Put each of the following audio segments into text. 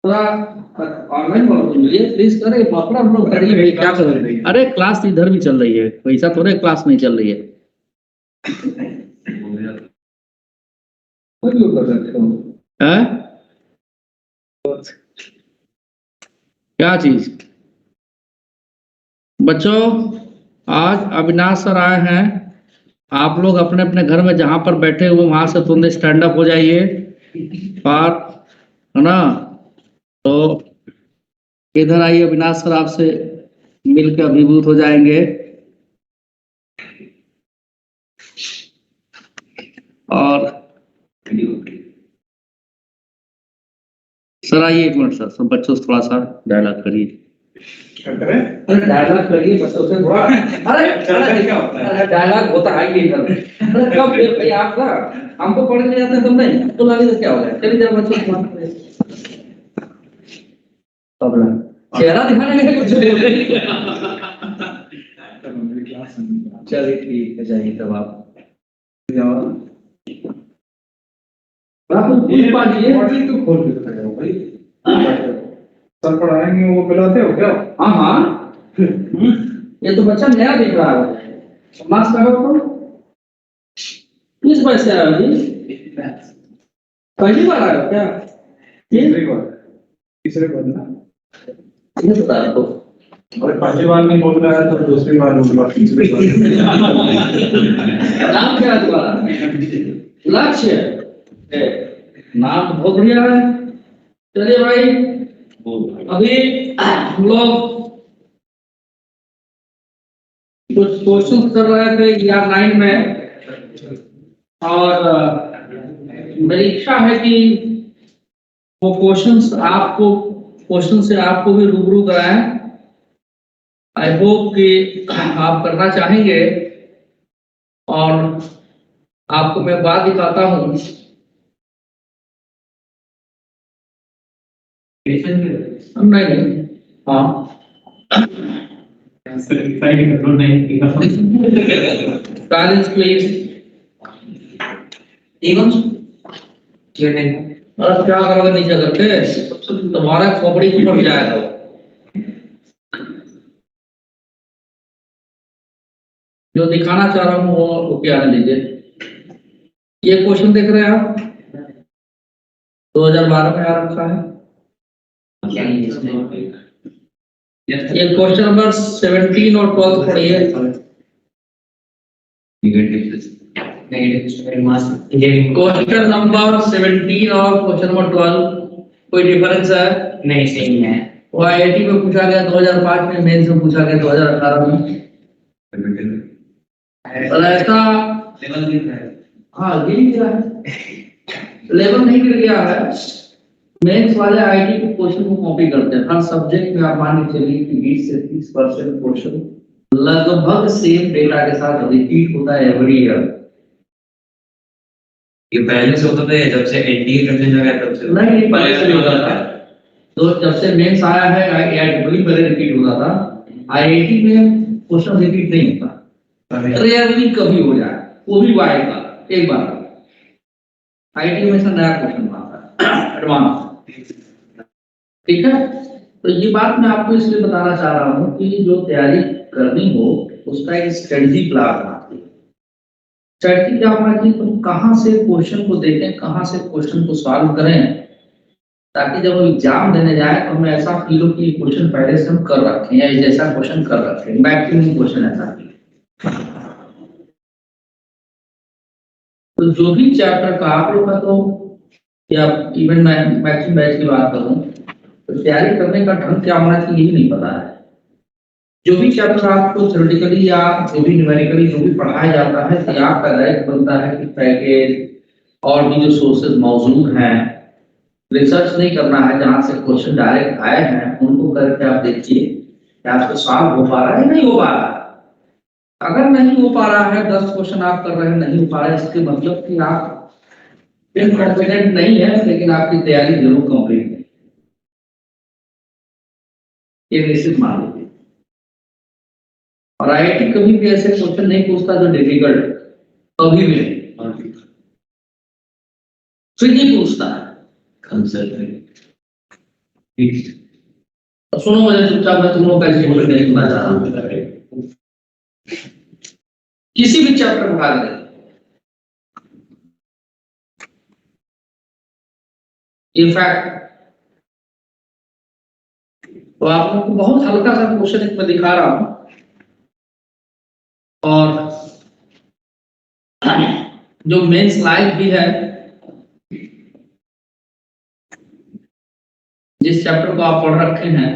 थोड़ा online follow कीजिए please. करे अपना हम लोग करिए भाई, क्या कर रहे हैं? अरे क्लास इधर भी चल रही है, वैसा थोड़े क्लास नहीं चल रही है। हैं? क्या चीज? बच्चों, आज अविनाश सर आए हैं। आप लोग अपने अपने घर में जहां पर बैठे हुए वहां से तुरंत स्टैंड अप हो जाइए, और है ना। तो इधर आइए, अविनाश सर आपसे मिलकर अभिभूत हो जाएंगे। और सर आइए एक मिनट सर, सब बच्चों से थोड़ा सा डायलॉग करिए। क्या करें? अरे डायलॉग करिए बच्चों से थोड़ा। अरे डायलॉग होता है ये इधर। अरे कब भाई आप ना हमको पढ़ के जाते हैं तुम नहीं तो लगे तो क्या हो गया? चलिए जब बच्चों से तबला चेहरा दिखाने में कुछ चलिए ठीक है, जाइए तब आप तो खोल के दिखाया भाई। सर पढ़ाएंगे वो पिलाते हो क्या? हाँ हाँ, ये तो बच्चा नया दिख रहा है। मास्क लगाओ तो किस वजह से आया जी? पहली बार आया क्या? तीसरे बार ना, ये बता दो। अरे पहली बार नहीं बोल रहा है तो दूसरी बार बोल तीसरी बार। नाम क्या है तुम्हारा? लक्ष्य नाम बहुत बढ़िया है। चलिए भाई, अभी हम लोग कुछ क्वेश्चन कर रहे थे यार 9 में, और मेरी इच्छा है कि वो क्वेश्चन से आपको भी रूबरू कराएं। आई होप कि आप करना चाहेंगे। और आपको मैं बात दिखाता हूँ। नहीं, हाँ Silence please. अरे क्या करोगे नीचे करके? तुम्हारा खोपड़ी फट जाएगा। जो दिखाना चाह रहा हूँ वो क्या है, लीजिए। ये क्वेश्चन देख रहे हैं आप, 2012 में आ रखा है। ये क्वेश्चन नंबर 17 और 12 पढ़िए। क्वेश्चन नंबर 17 और क्वेश्चन नंबर 12 कोई डिफरेंस है? नहीं, सेम है। वो आईआईटी में पूछा गया 2005 में, मेंस में पूछा गया 2018 में। और ऐसा लेवल गिर रहा है। हाँ गिर गया है, लेवल नहीं गिर गया है। मेंस वाले आईआईटी के क्वेश्चन को कॉपी करते हैं। हर सब्जेक्ट में आप मान के चलिए कि 20 से 30% क्वेश्चन लगभग सेम डेटा के साथ रिपीट होता है एवरी ईयर। ये पहले से होता था जब से एनडीए करने लगा तब से? नहीं, पहले से होता था। तो जब से मेंस आया है आईआईटी में रिपीट होता था। आईआईटी में क्वेश्चन रिपीट नहीं होता, रेयरली कभी हो जाए, वो भी वाइड का एक बार। आईआईटी में से नया क्वेश्चन आता है एडवांस, ठीक है। तो ये बात मैं आपको इसलिए बताना चाह रहा हूँ कि जो तैयारी करनी हो उसका एक स्ट्रेटजी प्लान होना चाहिए। स्ट्रेटजी क्या होना चाहिए? तुम कहाँ से क्वेश्चन को देखें, कहाँ से क्वेश्चन को सॉल्व करें, ताकि जब हम एग्जाम देने जाए तो हमें ऐसा फील हो कि क्वेश्चन पहले से हम कर रखे हैं, जैसा क्वेश्चन कर रखे हैं, मैक्सिमम क्वेश्चन ऐसा। तो जो भी चैप्टर का आप लोग का, तो या इवन मैं मैक्सिमम बैच की बात करूं तो तैयारी करने का ढंग क्या होना चाहिए यही नहीं पता है। जो भी चैप्टर आपको थ्योरेटिकली या जो भी न्यूमेरिकली जो भी पढ़ाया जाता है, तो आपका डायरेक्ट बनता है कि पैकेज और भी जो सोर्सेज मौजूद हैं, रिसर्च नहीं करना है। जहां से क्वेश्चन डायरेक्ट आए हैं उनको करके आप देखिए कि आपको सॉल्व हो पा रहा है नहीं हो पा रहा है। अगर नहीं हो पा रहा है, 10 क्वेश्चन आप कर रहे हैं नहीं हो पा रहा है, इसके मतलब कि आप कॉन्फिडेंट नहीं है, लेकिन आपकी तैयारी जरूर कंप्लीट है, ये निश्चित मान लीजिए। और आईआईटी कभी भी ऐसे क्वेश्चन नहीं पूछता जो डिफिकल्ट, कभी भी नहीं। ट्रिकी पूछता है। तो सुनो, मुझे चुपचाप, मैं तुम लोग का स्टेटमेंट नहीं सुनना चाह रहा हूं। किसी भी चैप्टर उठा लें, इनफैक्ट तो आप लोगों को बहुत हल्का सा क्वेश्चन एक मैं दिखा रहा हूं, और जो मेन स्लाइड भी है, जिस चैप्टर को आप पढ़ रखे हैं,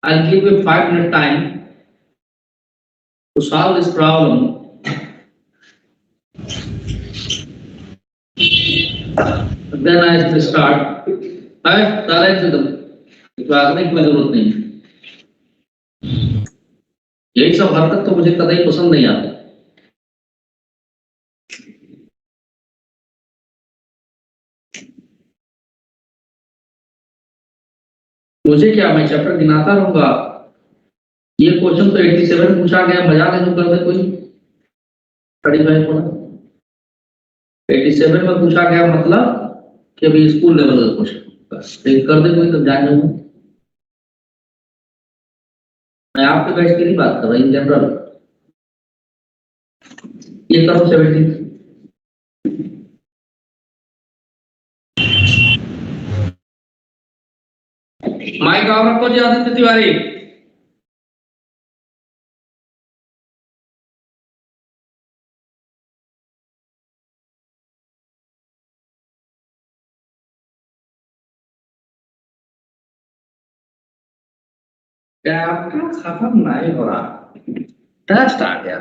I'll give you 5 minute time to solve this problem. Then I will start. Direct एकदम, भागने की जरूरत नहीं। यही सब हरकत तो मुझे कतई पसंद नहीं आता। मुझे क्या, मैं चैप्टर गिनाता रहूंगा। ये क्वेश्चन तो 87 पूछा गया, मजाक है जो कर दे कोई। 35 को 87 में पूछा गया, मतलब कि अभी स्कूल लेवल का क्वेश्चन बस कर दे कोई, तो जान जाऊंगा। मैं आपके बैच की नहीं बात कर रहा, इन जनरल। ये करो 70। माइक ऑफ रखो जी आदित्य तिवारी। चैप्टर खत्म नहीं हो रहा, टेस्ट आ गया।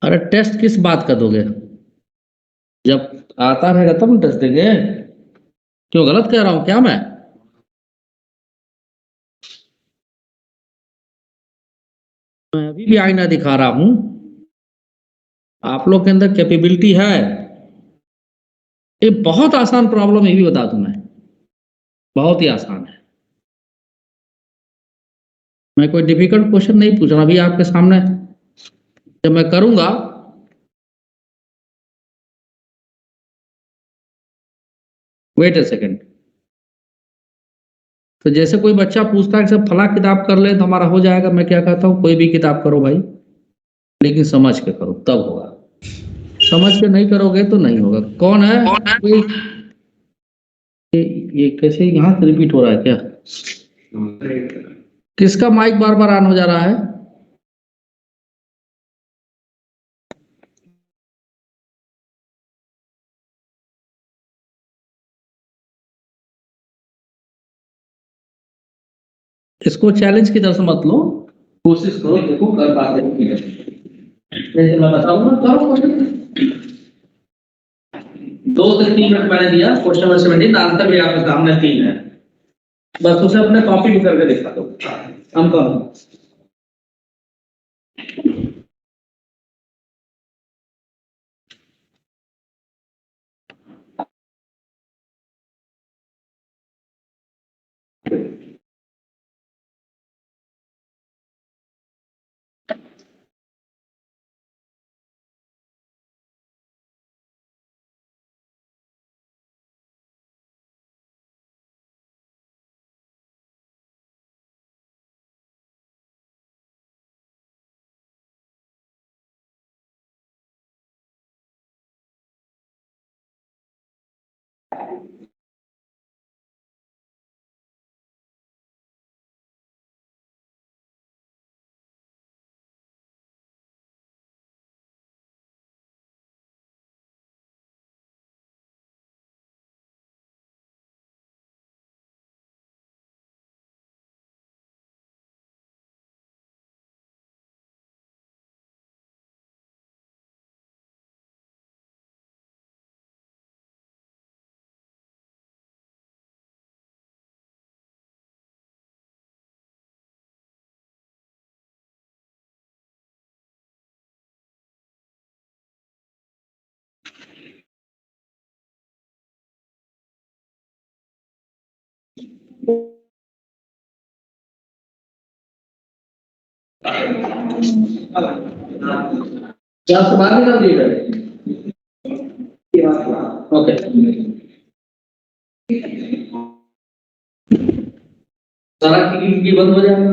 अरे टेस्ट किस बात का दोगे? जब आता रहेगा तब हम टेस्ट देंगे। क्यों, गलत कह रहा हूं क्या मैं? मैं अभी भी आईना दिखा रहा हूं। आप लोग के अंदर कैपेबिलिटी है। ये बहुत आसान प्रॉब्लम, ये भी बता दूं मैं, बहुत ही आसान है। मैं कोई डिफिकल्ट क्वेश्चन नहीं पूछ रहा अभी आपके सामने। जब मैं करूंगा, वेट ए सेकेंड। तो जैसे कोई बच्चा पूछता है कि सब फला किताब कर ले तो हमारा हो जाएगा, मैं क्या कहता हूं, कोई भी किताब करो भाई, लेकिन समझ के करो तब होगा। समझ के नहीं करोगे तो नहीं होगा। कौन है ये कैसे यहाँ से रिपीट हो रहा है क्या? किसका माइक बार बार ऑन हो जा रहा है? इसको चैलेंज की तरफ से मत लो, कोशिश करो, देखो कर पाते हो कि नहीं। जैसे मैं बताऊंगा, करो क्वेश्चन। 2 से 3 मिनट मैंने दिया। क्वेश्चन नंबर 17, आंसर भी आपके सामने 3 है, बस उसे अपने कॉपी भी करके दिखा दो। हम कौन? क्या सवाल निकाल दिए गए? ओके। सारा खिड़की बंद हो जाएगा।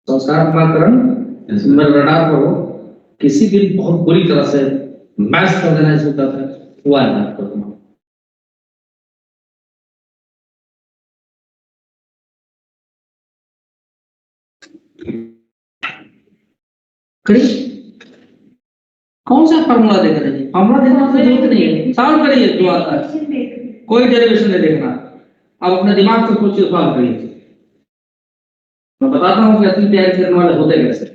संस्कार अपनाकरण में रडार पर हो, किसी दिन बहुत बुरी तरह से मैच कर देना इसको कहते हैं, हुआ है आपको करिए। कौन सा फार्मूला देख रहे हैं? फार्मूला देखना तो जरूरत नहीं है, सॉल्व करिए जो आता है, कोई डेरिवेशन नहीं देखना। अब अपने दिमाग से सोचिए, सॉल्व करिए। मैं बताता हूँ कि असली तैयारी करने वाले होते कैसे।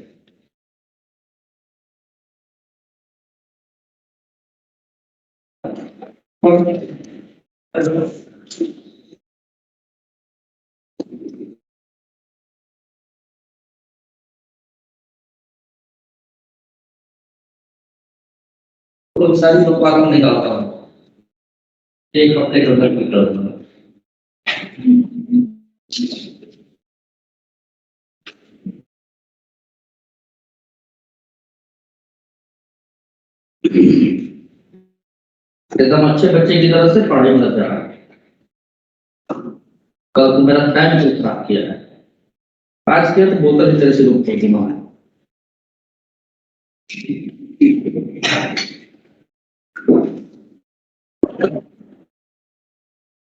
तो सारी उत्पादन निकालता हूँ, एक हफ्ते के अंदर निकलता हूँ। एकदम अच्छे बच्चे की तरह से पढ़ाई में लग रहा है। कल तो मेरा टाइम भी खराब किया है, आज के तो बोतल की तरह से लोग फेंकी है।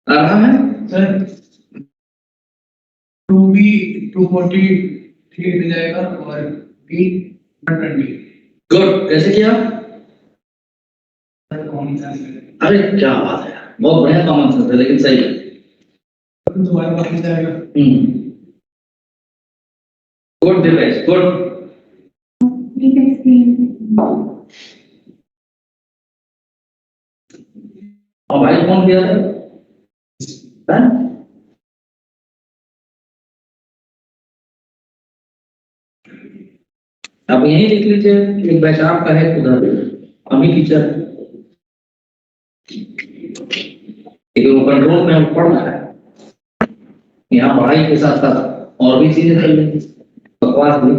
आ रहा है सर 2B 243 मिल जाएगा और B 120। गुड, कैसे किया? सर कौन सा है? अरे क्या बात है, बहुत बढ़िया कॉमन सेंस है, लेकिन सही है। दोबारा वापस जाएगा। Good device, good. और भाई कौन किया है? आप यही लिख लीजिए, एक पहचान का है उधर अभी टीचर, लेकिन कंट्रोल में हम पढ़ना है। यहाँ पढ़ाई के साथ साथ और भी चीजें चल रही, बकवास भी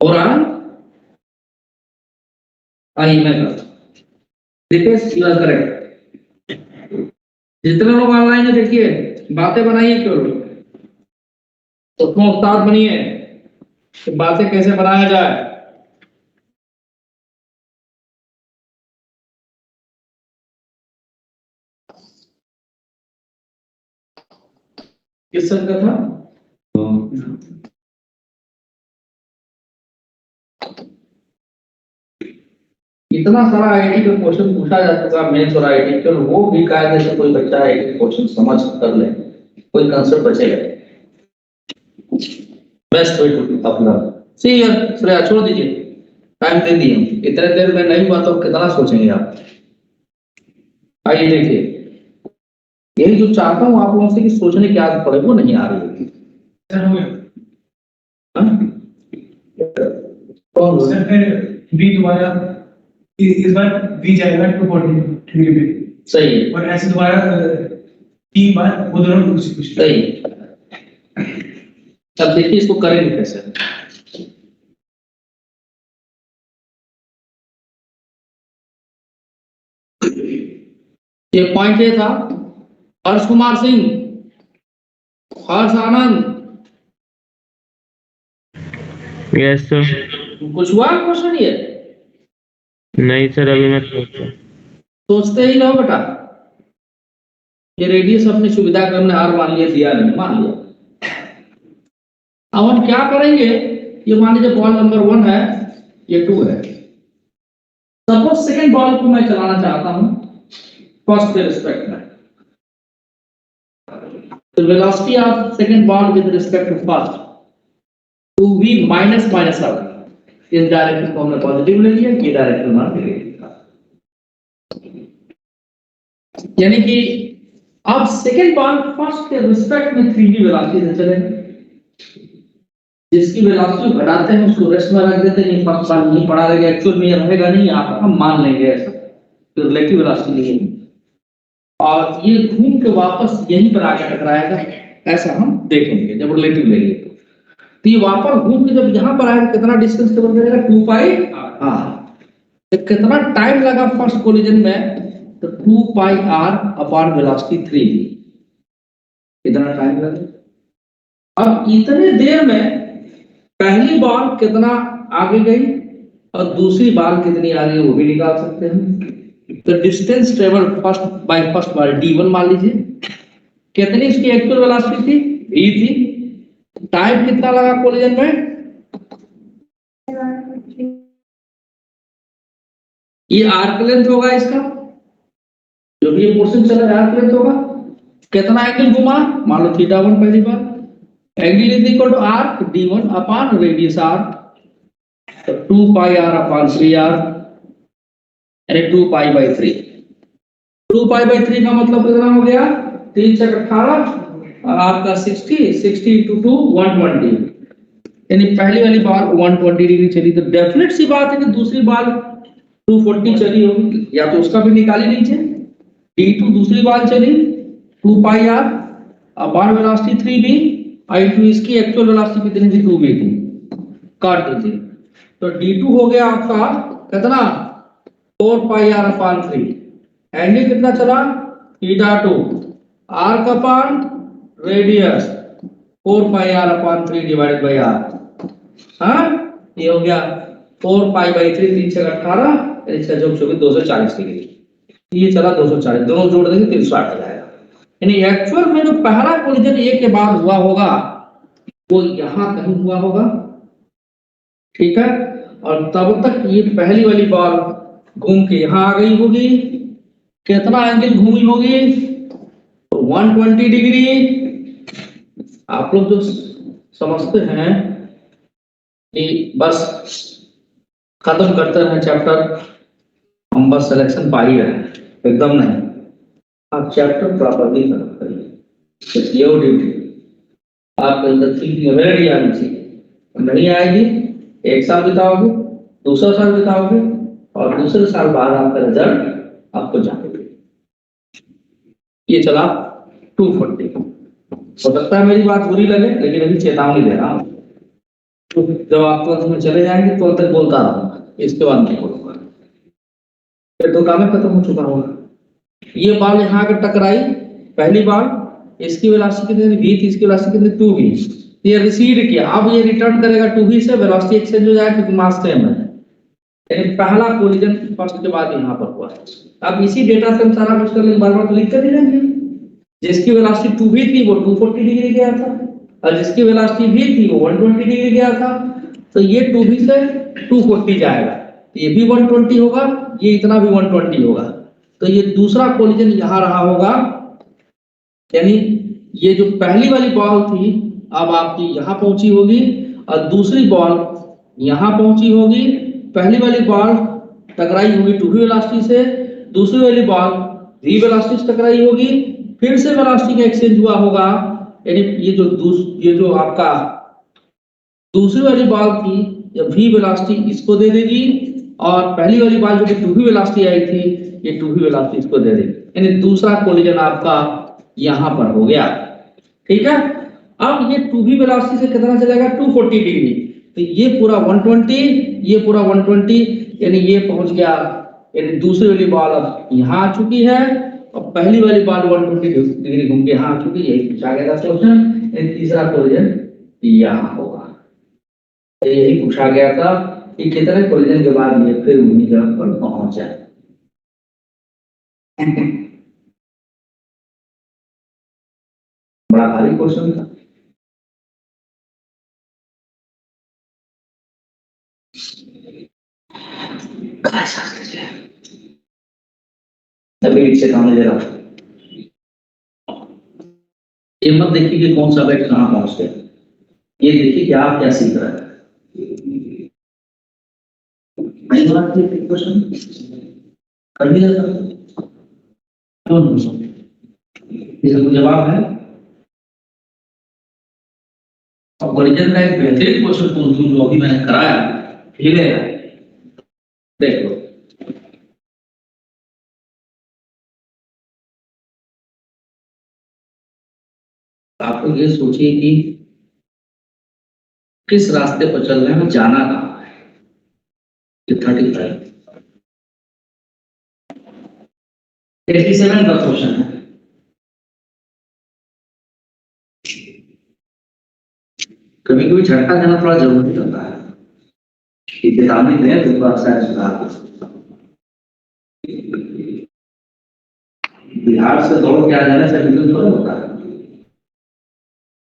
हो रहा है। आइए मैं करेक्ट। जितने लोग ऑनलाइन है देखिए, बातें बनाइए केवल, उसमें उस्ताद बनिए, बातें कैसे बनाया जाए। किस सर का था? इतना सारा आईटी का क्वेश्चन पूछा जाता था, मेंस और आईटी के, वो भी कायदे से कोई बच्चा आईटी क्वेश्चन समझ कर ले, कोई कंसेप्ट बचेगा। बेस्ट वे टू अपना सी यार, श्रेया छोड़ दीजिए, टाइम दे दिए, इतने देर में नहीं हुआ तो कितना सोचेंगे आप। आइए देखिए, यही जो चाहता हूँ आप लोगों से कि सोचने की आदत पड़े, वो नहीं आ रही है। कौन सर फिर B दोबारा इस बार B जाएगा 243 पे। सही है, और ऐसे दोबारा 3 बार वो दोनों कुछ सही। अब देखिए इसको करेंगे कैसे। ये पॉइंट ये था, हर्ष कुमार सिंह, हर्ष आनंद, यस सर। कुछ हुआ क्वेश्चन? ये नहीं सर, अभी मैं सोचते ही रहो बेटा। ये रेडियस अपनी सुविधा के हमने हार मान लिया, दिया नहीं, मान लिया। अब हम क्या करेंगे, ये मान लीजिए बॉल नंबर 1 है, ये 2 है। सपोज सेकेंड बॉल को मैं चलाना चाहता हूं फर्स्ट के रिस्पेक्ट में, तो velocity of second ball with respect to first 2v minus minus आ रहा है। इस डायरेक्शन को हमने पॉजिटिव ले लिया, ये डायरेक्शन मान ले लिया, यानी कि अब सेकेंड बॉल फर्स्ट के रिस्पेक्ट में 3v वेलोसिटी से चलेगा। जिसकी वेलोसिटी घटाते हैं उसको रेस्ट में रख देते हैं, फर्स्ट बॉल नहीं पड़ा रहेगा, एक्चुअल में ये रहेगा नहीं, आप हम मान लेंगे ऐसा, तो रिलेटिव वेलोसिटी नहीं है, और ये घूम के वापस यहीं पर आके टकराएगा, ऐसा हम देखेंगे जब रिलेटिव लेंगे। तो ये वापस घूम के जब यहाँ पर आएगा कितना डिस्टेंस कवर करेगा 2 पाई। तो कितना टाइम लगा फर्स्ट कोलिजन में, तो 2 पाई r अपॉन वेलोसिटी 3 कितना टाइम लगा। अब इतने देर में पहली बॉल कितना आगे गई और दूसरी बॉल कितनी आगे वो भी निकाल सकते हैं। तो distance travel first ball d1 मान लीजिए, कितनी इसकी एक्चुअल वेलोसिटी थी v थी, टाइम कितना लगा कोलिजन में, ये आर्क लेंथ होगा इसका, जो भी ये पोर्शन चला है आर्क लेंथ होगा, कितना एंगल घुमा मान लो θ1 पहली बार, angle is equal to arc d1 upon radius r, तो 2 पाई r अपॉन 3r, यानी 2 पाई/3। 2 पाई/3 का मतलब कितना हो गया, 3 से 18 और आपका 60 into 2 120, यानी पहली वाली बार 120 डिग्री चली, तो डेफिनेट सी बात है कि दूसरी बार 240 चली होगी, या तो उसका भी निकाली लीजिए। d2 दूसरी बार चली 2 पाई r upon velocity 3v, i2 इसकी एक्चुअल वेलोसिटी कितनी थी 2v थी, काट दीजिए। तो d2 हो गया आपका कितना 4 पाई r अपॉन 3, एंगल कितना चला θ2, arc upon radius 4 pi r upon 3 divided by r। हाँ ये हो गया 4 पाई/3, 3 से 18, इसका जो 240 डिग्री, ये चला 240, दोनों जोड़ देंगे 360 हो जाएगा। यानी एक्चुअल में जो पहला कोलिजन ए के बाद हुआ होगा वो यहां कहीं हुआ होगा, ठीक है, और तब तक ये पहली वाली बॉल घूम के यहां आ गई होगी, कितना एंगल घूमी होगी 120 डिग्री। आप लोग जो समझते हैं कि बस खत्म करते हैं चैप्टर, हम बस सिलेक्शन पा ही रहे हैं, एकदम नहीं, आप चैप्टर प्रॉपर्ली करिए, योर ड्यूटी। आपके अंदर थिंकिंग एबिलिटी आनी चाहिए, नहीं आएगी एक साल बिताओगे, दूसरा साल बिताओगे और दूसरे साल बाद आपका रिजल्ट आपको जाने। ये चला 240। हो सकता है मेरी बात बुरी लगे, लेकिन अभी चेतावनी दे रहा हूं, तो जब आप क्लास में चले जाएंगे तो तक बोलता रहूंगा, इसके बाद नहीं बोलूंगा, फिर तो काम खत्म हो चुका होगा। ये बॉल यहाँ आकर टकराई, पहली बॉल, इसकी वेलोसिटी कितनी v थी, इसकी वेलोसिटी कितनी 2v, ये रिसीड किया, अब ये रिटर्न करेगा 2v से, वेलोसिटी एक्सचेंज हो जाएगा क्योंकि मास सेम है, यानी पहला कोलिजन फर्स्ट के बाद यहाँ पर हुआ है। अब इसी डेटा से हम सारा कुछ कर लेंगे, बार-बार तो लिख कर नहीं रहेंगे। जिसकी वेलोसिटी 2v थी वो 240 डिग्री गया था, और जिसकी वेलोसिटी v थी वो 120 डिग्री गया था, तो ये 2v से 240 जाएगा, तो ये भी 120 होगा, ये इतना भी 120 होगा, तो ये दूसरा कोलिजन यहाँ रहा होगा, यानी ये जो पहली वाली बॉल थी अब आपकी यहाँ पहुंची होगी और दूसरी बॉल यहाँ पहुंची होगी, पहली वाली बॉल टकराई होगी 2v वेलोसिटी से, दूसरी वाली बॉल v वेलोसिटी से टकराई होगी, फिर से वेलोसिटी का एक्सचेंज हुआ होगा, यानी ये जो आपका दूसरी वाली बॉल थी या v वेलोसिटी इसको दे देगी, और पहली वाली बॉल जो कि 2v वेलोसिटी आई थी ये 2v वेलोसिटी इसको दे देगी, यानी दूसरा कोलिजन आपका यहां पर हो गया, ठीक है। अब ये 2v वेलोसिटी से कितना चलेगा 240 डिग्री, तो ये पूरा 120, ये पूरा 120, यानी ये पहुंच गया, यानी दूसरी वाली बॉल अब यहाँ आ चुकी है और पहली वाली बॉल 120 डिग्री घूम के यहाँ आ चुकी है, यही पूछा गया था क्वेश्चन। तीसरा कोलिजन यहाँ होगा, यही पूछा गया था कि कितने कोलिजन के बाद ये फिर उन्हीं जगह पर पहुंच जाए। बड़ा भारी क्वेश्चन था। अभी से काम ले रहा हूं, ये मत देखिए कि कौन सा बैट कहां पहुंच गया, ये देखिए कि आप क्या सीख रहे हैं। क्वेश्चन कर दिया इसका जवाब है, अब कोलिजन का एक बेहतरीन क्वेश्चन पूछ दूं जो अभी मैंने कराया, ठीक है, देखो आप लोग ये सोचिए कि किस रास्ते पर चल रहे हैं, जाना कहाँ है? ये 35 87 का क्वेश्चन है। कभी कभी झटका देना थोड़ा जरूरी होता है कि चेतावनी दें तो थोड़ा सा सुधार हो सकता है। बिहार से दौड़ के आ जाने से बिल्कुल थोड़ा होता है,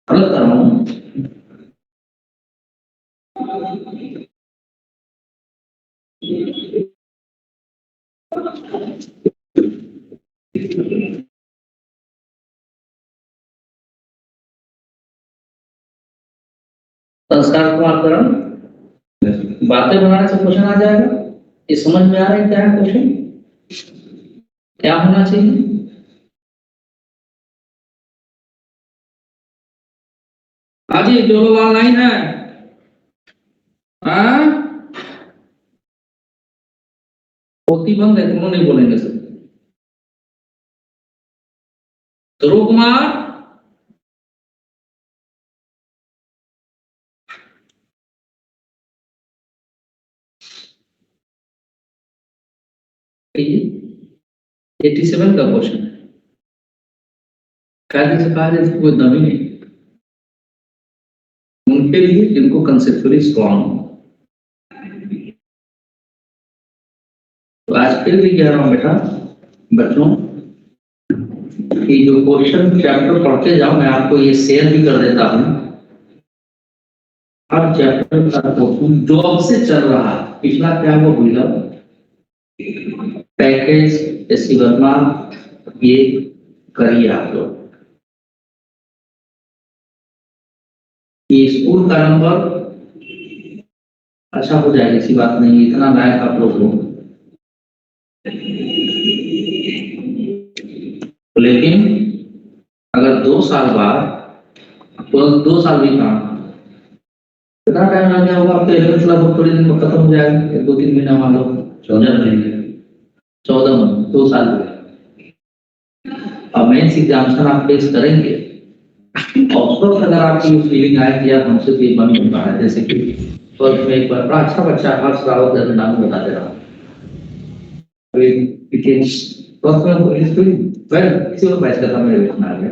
गलत कर रहा हूँ। संस्कार को आप करो, बातें बनाने से क्वेश्चन आ जाएगा। ये समझ में आ रहा है क्या है क्वेश्चन, क्या होना चाहिए? हाँ जी, जो लोग ऑनलाइन है, पोती बंद है, दोनों नहीं बोलेंगे सर। ध्रुव कुमार, ये 87 का क्वेश्चन है। कायदे से कहा जाए कोई दमी नहीं उनके लिए जिनको कंसेप्चुअली स्ट्रॉन्ग हो। तो आज फिर भी कह रहा हूं बेटा, बच्चों कि जो क्वेश्चन चैप्टर पढ़ते जाओ, मैं आपको ये शेयर भी कर देता हूं। हर चैप्टर का क्वेश्चन जो अब से चल रहा है, पिछला क्या वो भूल जाओ, पैकेज ऐसी वर्मा ये करिए आप लोग। ये स्कूल का नंबर अच्छा हो जाएगा, ऐसी बात नहीं, इतना लायक आप लोग हो। लेकिन अगर 2 साल बाद, तो 2 साल भी काम, कितना टाइम लग गया होगा आपके एग्जाम लगभग थोड़े दिन में खत्म हो जाएगा, 2-3 महीना मान लो, 14 महीने, 14 महीने, 2 साल हुए। अब मेंस एग्जामिनेशन आप फेस करेंगे, और उस वक्त अगर आपकी फीलिंग आए कि यार हमसे तो ये बन नहीं पा रहा है, जैसे कि फर्स्ट में एक बार बड़ा अच्छा बच्चा हर्ष रावत जैसे नाम बता दे रहा हूँ, फर्स्ट में वो किसी और बैच का था, मेरे लिखना आ गया,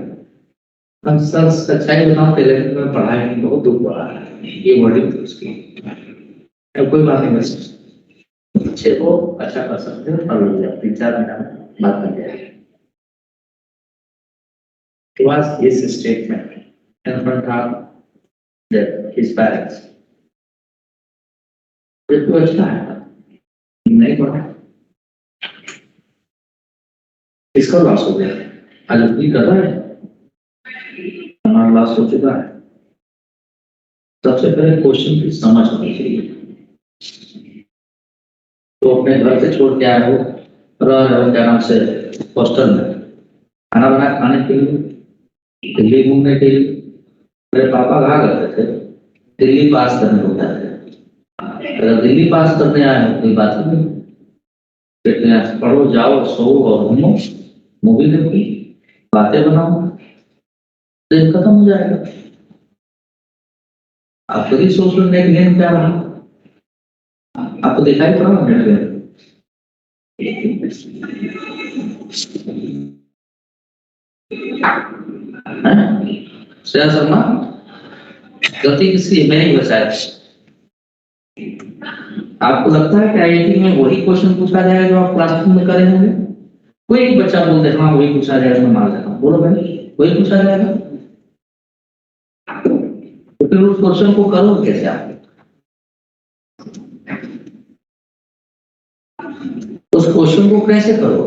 हम सर सच्चाई बताऊं, पहले मैं पढ़ाई में बहुत दुख पड़ा है, ये वर्डिंग थी उसकी। अब कोई बात नहीं, बस अच्छे को अच्छा कर सकते हो, पढ़ लीजिए 3-4 महीना में बात कर जाएगी। Was his statement in front of his parents? ये तो अच्छा है, नहीं पढ़ा, इसका लॉस हो गया, आज अपनी कर रहा है, हमारा लॉस हो चुका है। सबसे पहले क्वेश्चन की समझ होनी चाहिए। तो अपने घर से छोड़ के आए हो, रह रहे हो क्या नाम से हॉस्टल में, खाना बना खाने के लिए, दिल्ली घूमने के लिए। मेरे पापा कहा करते थे दिल्ली पास करने को जाते थे। अगर दिल्ली पास करने आए हो कोई बात नहीं, पढ़ो, जाओ, सो और घूमो, मूवी देखो, बातें बनाओ, दिन खत्म हो जाएगा। आप कभी सोच लो नेट गेम क्या रहा, आपको दिखाई पड़ा नेट गेम? श्रेया शर्मा गलती किसकी, मैं ही बचाया। आपको लगता है कि आईआईटी में वही क्वेश्चन पूछा जाएगा जो आप क्लास में करे होंगे? कोई एक बच्चा बोल दे हाँ वही पूछा जाएगा, मैं मान लेता हूँ, बोलो भाई वही पूछा जाएगा, तो फिर उस क्वेश्चन को करो कैसे आप? उस क्वेश्चन को कैसे करो?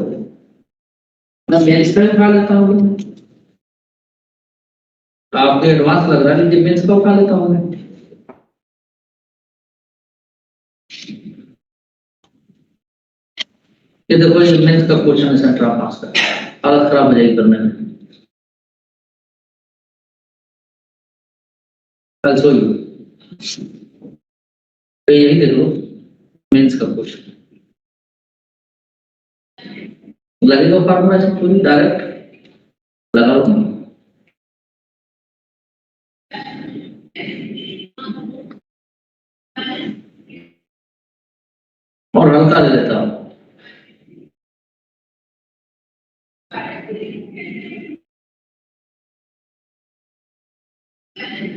मैं मेंस का उठा लेता हूँ, आपको एडवांस लग रहा है, लेकिन मेंस का उठा लेता हूँ मैं। ये देखो ये मेंस का क्वेश्चन सेंटर आप पास कर, हालत खराब हो जाएगी करने में। कल सो तो यही देखो मेंस का क्वेश्चन लगेगा, फार्मूला से पूरी डायरेक्ट लगाओ तुम। बता देता हूं।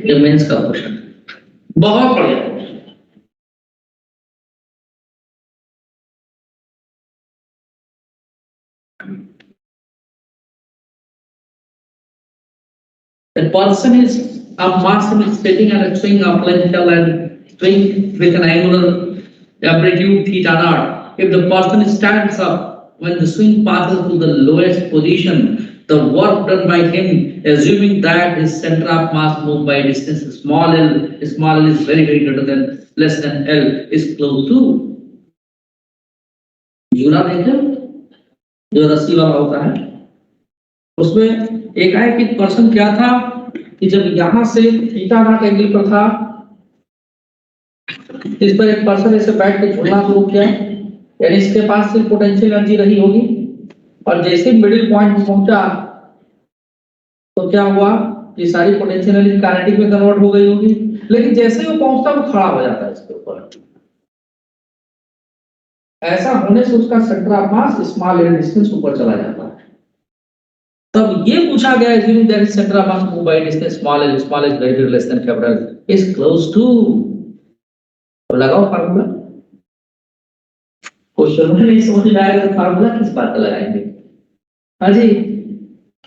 ये मेंस का क्वेश्चन बहुत बढ़िया question. A person is a person is sitting on a string of length and string with an angular amplitude theta naught. If the person stands up when the swing passes to the lowest position, the work done by him, assuming that his center of mass moved by a distance small l is very greater than less than L is close to झूला देखे जो रस्सी वाला होता है, उसमें एक person क्या था कि जब यहां से थीटा नॉट एंगल पर था, इस पर एक पर्सन ऐसे बैठ के झूलना शुरू किया, यानी इसके पास सिर्फ पोटेंशियल एनर्जी रही होगी, और जैसे मिडिल पॉइंट में पहुंचा तो क्या हुआ कि सारी पोटेंशियल एनर्जी काइनेटिक में कन्वर्ट हो गई होगी, लेकिन जैसे ही वो पहुंचता वो खड़ा हो जाता है इसके ऊपर। ऐसा होने से उसका centre of mass small L distance ऊपर चला जाता है। तब ये पूछा गया है कि that centre of mass move by distance small is greater less than capital is close to, तो लगाओ फार्मूला। क्वेश्चन में नहीं समझ में आएगा तो फार्मूला किस बात का लगाएंगे? हाँ जी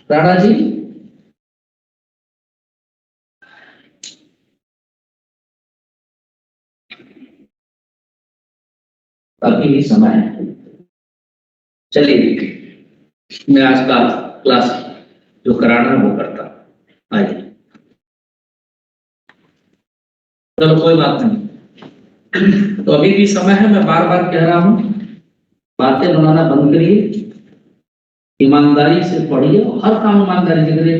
राणा जी, अभी भी समय है। चलिए मैं आज का क्लास जो कराना है वो करता। आइए, चलो कोई बात नहीं। तो अभी भी समय है, मैं बार बार कह रहा हूं, बातें बनाना बंद करिए, ईमानदारी से पढ़िए, हर काम ईमानदारी से करिए।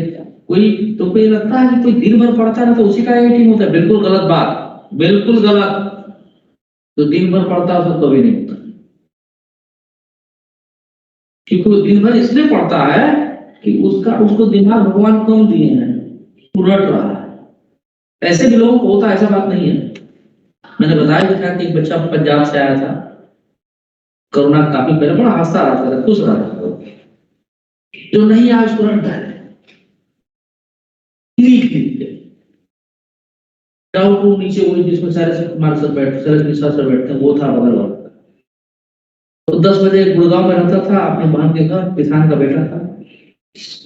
कोई लगता है कि कोई दिन भर पढ़ता है ना तो उसी का यही टीम होता है, बिल्कुल गलत बात, बिल्कुल गलत। तो दिन भर पढ़ता है तो कभी नहीं होता, क्योंकि वो दिन भर इसलिए पढ़ता है कि उसको दिमाग भगवान कम दिए हैं, उलट रहा है। ऐसे भी लोगों को होता है, ऐसा बात नहीं है। मैंने बताया था कि एक बच्चा पंजाब से आया था, कोरोना काफी पहले, बड़ा हंसता रहा था, खुश रहा था, जो नहीं आया उसको रट डाले डाउट रूम नीचे वही जिसमें सारे कुमार सर बैठते हैं, वो था बगल वाला। तो 10 बजे गुड़गांव में रहता था, अपने बहन के घर, किसान का बेटा था,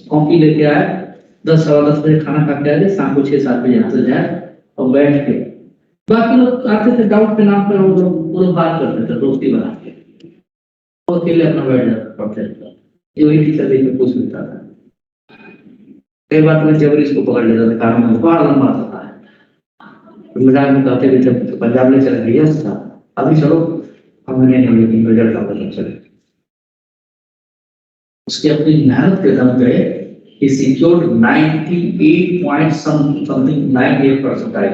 कॉपी लेके आया, 10 सवा 10 बजे खाना खा के आए, शाम को 6-7 बजे यहाँ से जाए और बैठ के बाकी लोग आते थे डाउट के नाम पर, वो बात करते थे दोस्ती बना के, वो अकेले अपना बैठ जाता पढ़ते थे। ये वही टीचर देख के पूछ लेता था, कई बार मैं जबरी इसको पकड़ लेता था, कारण में बड़ा लंबा था, मजाक में कहते थे जब पंजाब में चला गया था, अभी चलो हमने नहीं रिजल्ट का पता चले। उसकी अपनी मेहनत के दम पे he secured 98.98% आए,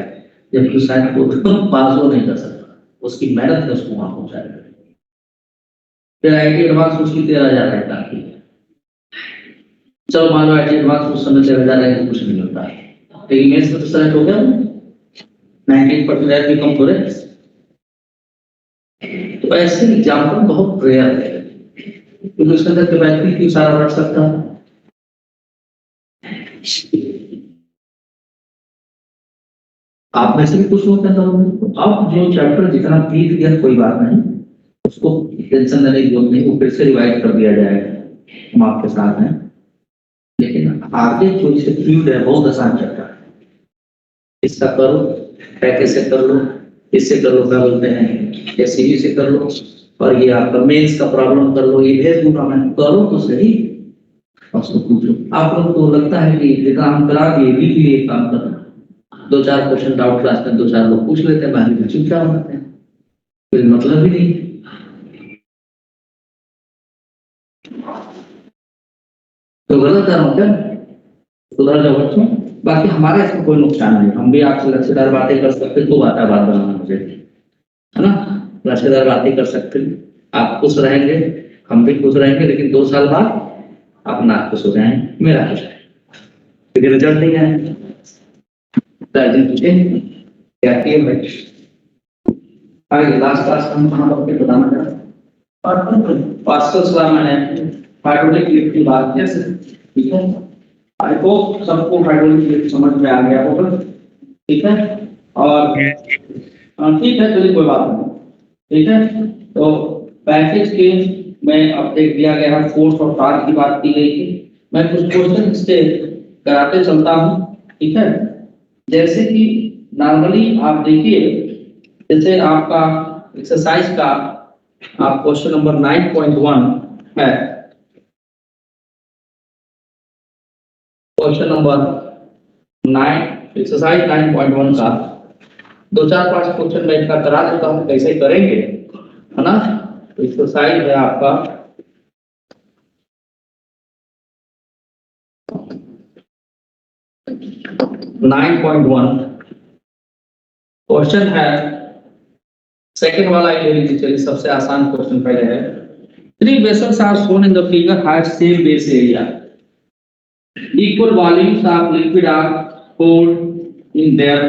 जबकि शायद वो पास हो नहीं कर सकता, उसकी मेहनत ने उसको वहां पहुंचाया। फिर आईटी एडवांस उसकी 13,000 है काफी, चलो मान लो आईटी एडवांस उस समय 13,000 है, कुछ नहीं होता है, लेकिन मेंस में तो सेलेक्ट हो गया 19% भी कम हो रहे। तो ऐसे एग्जाम्पल बहुत रेयर है, क्योंकि उसके अंदर कैपेसिटी की सारा रख सकता है। आप में से भी कुछ लोग कहते हैं अब जो चैप्टर जितना बीत गया कोई बात नहीं, उसको टेंशन लेने की जरूरत नहीं, वो फिर से रिवाइज कर दिया जाएगा, हम आपके साथ हैं। लेकिन आगे जो इसे फ्लूइड है बहुत आसान चैप्टर है, इसका करो, कैसे कर लो, इससे कर लो, क्या बोलते हैं या सीधी से कर लो, और ये आपका मेंस का प्रॉब्लम कर लो, ये भेज दूंगा मैं, करो तो सही, उसको पूछो। आप लोग को लगता है कि एग्जाम करा दिए लिख लिए, काम करना, 2-4 क्वेश्चन डाउट क्लास में 2-4 लोग पूछ लेते हैं, बाहर में चुपचाप होते हैं, कोई मतलब ही नहीं। तो गलत कर रहा हूँ क्या? सुधर जाओ बच्चों। बाकी हमारा इसमें कोई नुकसान नहीं, हम भी आपसे लक्ष्यदार बातें कर सकते, दो बात बनाना मुझे, है ना, लक्ष्यदार बातें कर सकते, आप खुश रहेंगे, हम भी खुश रहेंगे, लेकिन 2 साल बाद अपना आप खुश हो जाएंगे, मेरा खुश है, क्योंकि रिजल्ट नहीं आएगा। क्या किए भाई आगे लास्ट क्लास हम बताना चाहते हैं। पास्कल्स लॉ मैंने हाइड्रोलिक लिफ्ट की बात की, ठीक है। आई होप सबको हाइड्रोलिक लिफ्ट समझ में आ गया होगा, ठीक है। और ठीक है, चलिए कोई बात नहीं, ठीक है। तो पैकेज के में अपडेट दिया गया है, फोर्स और टॉर्क की बात की गई थी। मैं कुछ क्वेश्चन से कराते चलता हूँ, ठीक है। जैसे कि नॉर्मली आप देखिए, जैसे आपका एक्सरसाइज का आप क्वेश्चन नंबर 9.1 है, क्वेश्चन नंबर 9 एक्सरसाइज 9.1 का 2-4-5 क्वेश्चन मैं इसका करा देता हूँ, कैसे करेंगे, है ना। तो एक्सरसाइज है आपका 9.1, क्वेश्चन है सेकंड वाला ही ले लीजिए। चलिए सबसे आसान क्वेश्चन पहले है, 3 vessels are shown in the figure have same base area, equal volumes of liquid are poured in there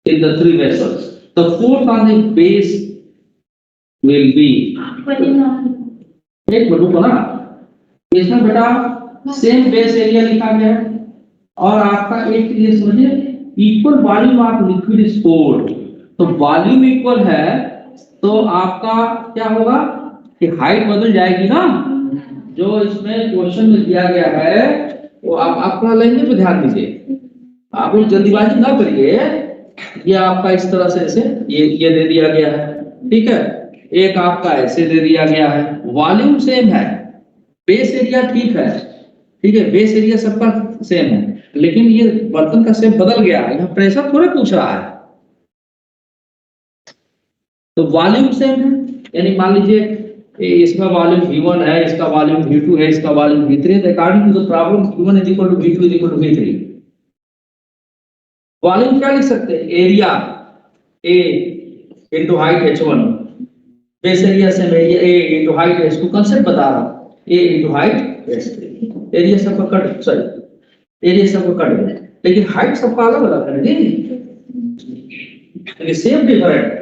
in the 3 vessels, the force on the base will be, एक मिनट रुको ना, इसमें बेटा सेम बेस एरिया लिखा गया है और आपका एक चीज समझिए, equal volume of liquid is poured, तो वॉल्यूम इक्वल है तो आपका क्या होगा कि हाइट बदल जाएगी ना। जो इसमें क्वेश्चन में दिया गया है वो आप अपना लैंग्वेज पे ध्यान दीजिए, आप लोग जल्दीबाजी ना करिए। ये आपका इस तरह से ऐसे ये दे दिया गया है, ठीक है। एक आपका ऐसे दे दिया गया है, वॉल्यूम सेम है, बेस एरिया ठीक है, ठीक है, बेस एरिया सबका सेम है, लेकिन ये बर्तन का शेप बदल गया है, यहाँ प्रेशर थोड़ा पूछ रहा है। तो वॉल्यूम सेम है, यानी मान लीजिए इसका वॉल्यूम V1 है, इसका वॉल्यूम V2 है, इसका वॉल्यूम V3 है। According to the problem V1 is equal to V2 is equal to V3। Volume क्या लिख सकते हैं, area A into height H1, base area से मैं A into height H2 concept बता रहा हूं, A into height H3। Area सबका कट, सॉरी एरिया सबका कट गया, लेकिन हाइट सबका अलग अलग है नहीं, लेकिन सेम डिफरेंट।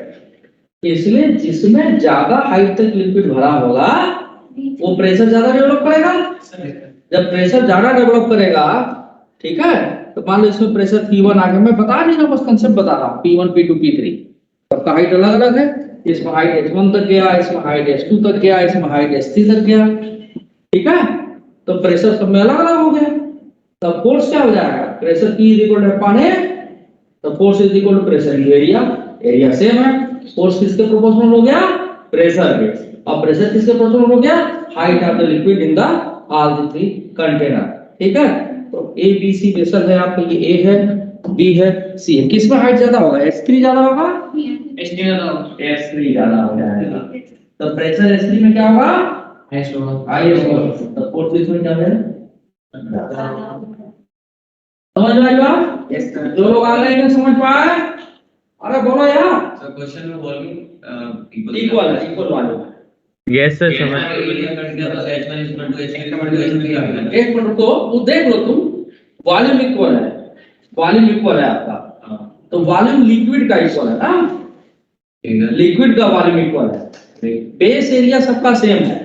इसलिए जिसमें ज्यादा हाइट तक लिक्विड भरा होगा वो प्रेशर ज्यादा डेवलप करेगा। जब प्रेशर ज्यादा डेवलप करेगा, ठीक है, तो मान लो इसमें प्रेशर P1 आ गया, मैं बता नहीं रहा, बस कंसेप्ट बता रहा हूँ, P1 P2 P3 सबका हाइट अलग अलग है। इसमें हाइट H1 तक गया, इसमें हाइट H2 तक गया, इसमें हाइट H3 तक गया, ठीक है। तो प्रेशर सब में अलग अलग हो गया, तब फोर्स क्या हो जाएगा, pressure P is equal to F on A, तो force is equal to pressure into area, area same है। फोर्स किसके प्रोपोर्शनल हो गया, प्रेशर के, और प्रेशर किसके प्रोपोर्शनल हो गया, height of the liquid in the all the 3 container, ठीक है। तो A B C वेसल है आपका, ये A है, B है, C है, किसमें हाइट ज्यादा होगा, H3 ज्यादा होगा, H3 ज्यादा हो जाएगा। तो प्रेशर H3 में क्या होगा, हाईएस्ट होगा, तो फोर्स इसमें क्या है, समझ में आई बात? जो लोग आ रहे हैं समझ पाए, अरे बोलो यार। सर क्वेश्चन में वॉल्यूम इक्वल है, इक्वल वॉल्यूम। यस सर समझ। एक मिनट रुको, वो देख लो तुम, वॉल्यूम इक्वल है, वॉल्यूम इक्वल है आपका, तो वॉल्यूम लिक्विड का इक्वल है ना, लिक्विड का वॉल्यूम इक्वल है, बेस एरिया सबका सेम है,